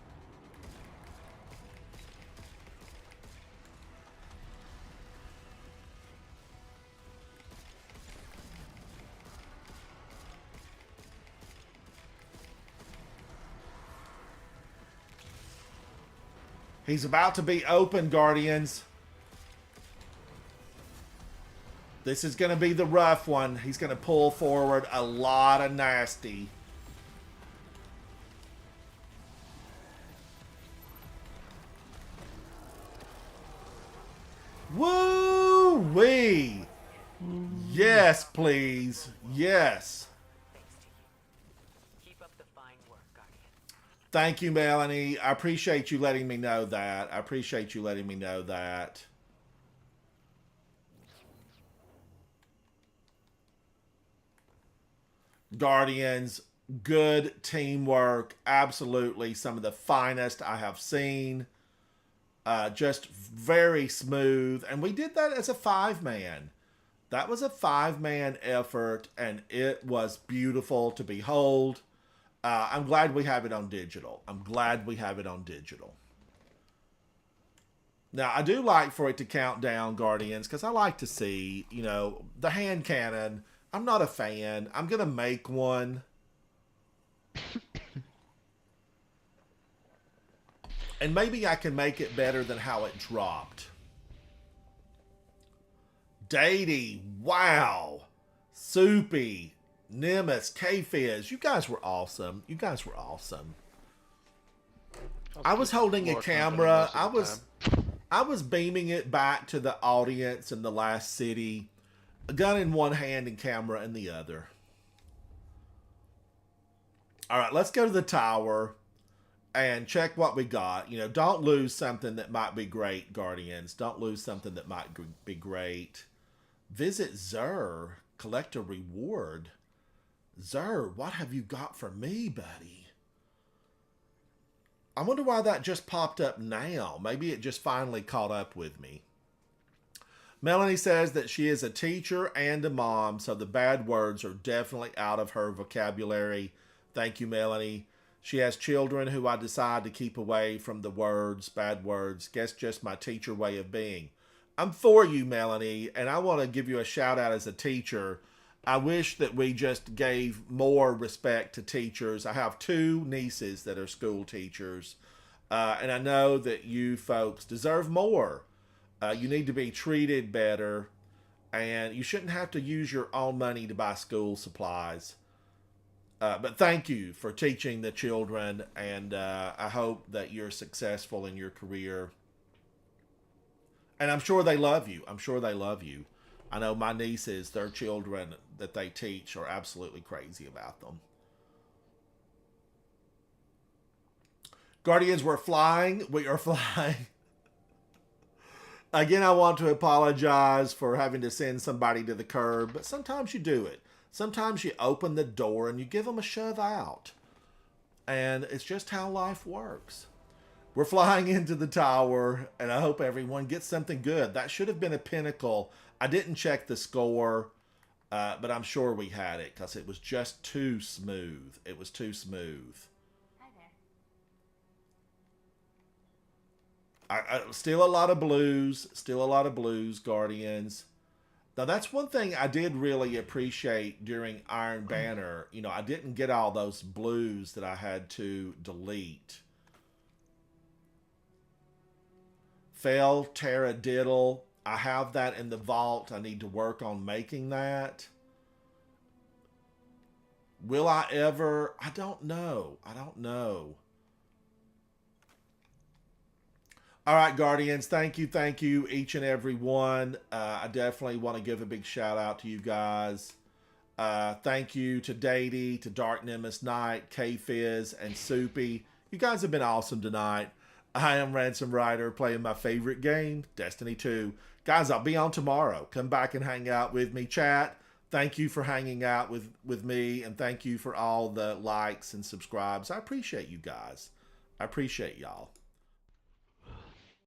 He's about to be open, Guardians. This is going to be the rough one. He's going to pull forward a lot of nasty. Woo! Woo-wee. Yes, please. Yes. Keep up the fine work, Guardian. Thank you, Melanie. I appreciate you letting me know that. I appreciate you letting me know that. Guardians, good teamwork. Absolutely some of the finest I have seen. Just very smooth. And we did that as a 5-man. That was a 5-man effort, and it was beautiful to behold. I'm glad we have it on digital. I'm glad we have it on digital. Now, I do like for it to count down, Guardians, because I like to see, you know, the hand cannon. I'm not a fan. I'm going to make one. And maybe I can make it better than how it dropped. Datey, wow. Soupy, Nimbus, K-Fizz. You guys were awesome. You guys were awesome. I was holding a camera. I was beaming it back to the audience in the last city. A gun in one hand and camera in the other. All right, let's go to the tower and check what we got. You know, don't lose something that might be great, Guardians. Don't lose something that might be great. Visit Zer. Collect a reward. Zer, what have you got for me, buddy? I wonder why that just popped up now. Maybe it just finally caught up with me. Melanie says that she is a teacher and a mom, so the bad words are definitely out of her vocabulary. Thank you, Melanie. She has children who I decide to keep away from the words, bad words. Guess just my teacher way of being. I'm for you, Melanie, and I want to give you a shout out as a teacher. I wish that we just gave more respect to teachers. I have 2 nieces that are school teachers, and I know that you folks deserve more. You need to be treated better, and you shouldn't have to use your own money to buy school supplies. But thank you for teaching the children, and I hope that you're successful in your career. And I'm sure they love you. I'm sure they love you. I know my nieces, their children that they teach are absolutely crazy about them. Guardians, we're flying. We are flying. Again, I want to apologize for having to send somebody to the curb, but sometimes you do it. Sometimes you open the door and you give them a shove out. And it's just how life works. We're flying into the tower, and I hope everyone gets something good. That should have been a pinnacle. I didn't check the score, but I'm sure we had it because it was just too smooth. It was too smooth. Still a lot of blues. Still a lot of blues, Guardians. Now, that's one thing I did really appreciate during Iron Banner. You know, I didn't get all those blues that I had to delete. Fell, Taradiddle. I have that in the vault. I need to work on making that. Will I ever? I don't know. I don't know. All right, Guardians, thank you, each and every one. I definitely want to give a big shout out to you guys. Thank you to Datey, to Dark Nimbus Knight, K-Fizz, and Soupy. You guys have been awesome tonight. I am Ransom Rider, playing my favorite game, Destiny 2. Guys, I'll be on tomorrow. Come back and hang out with me. Chat, thank you for hanging out with me, and thank you for all the likes and subscribes. I appreciate you guys. I appreciate y'all.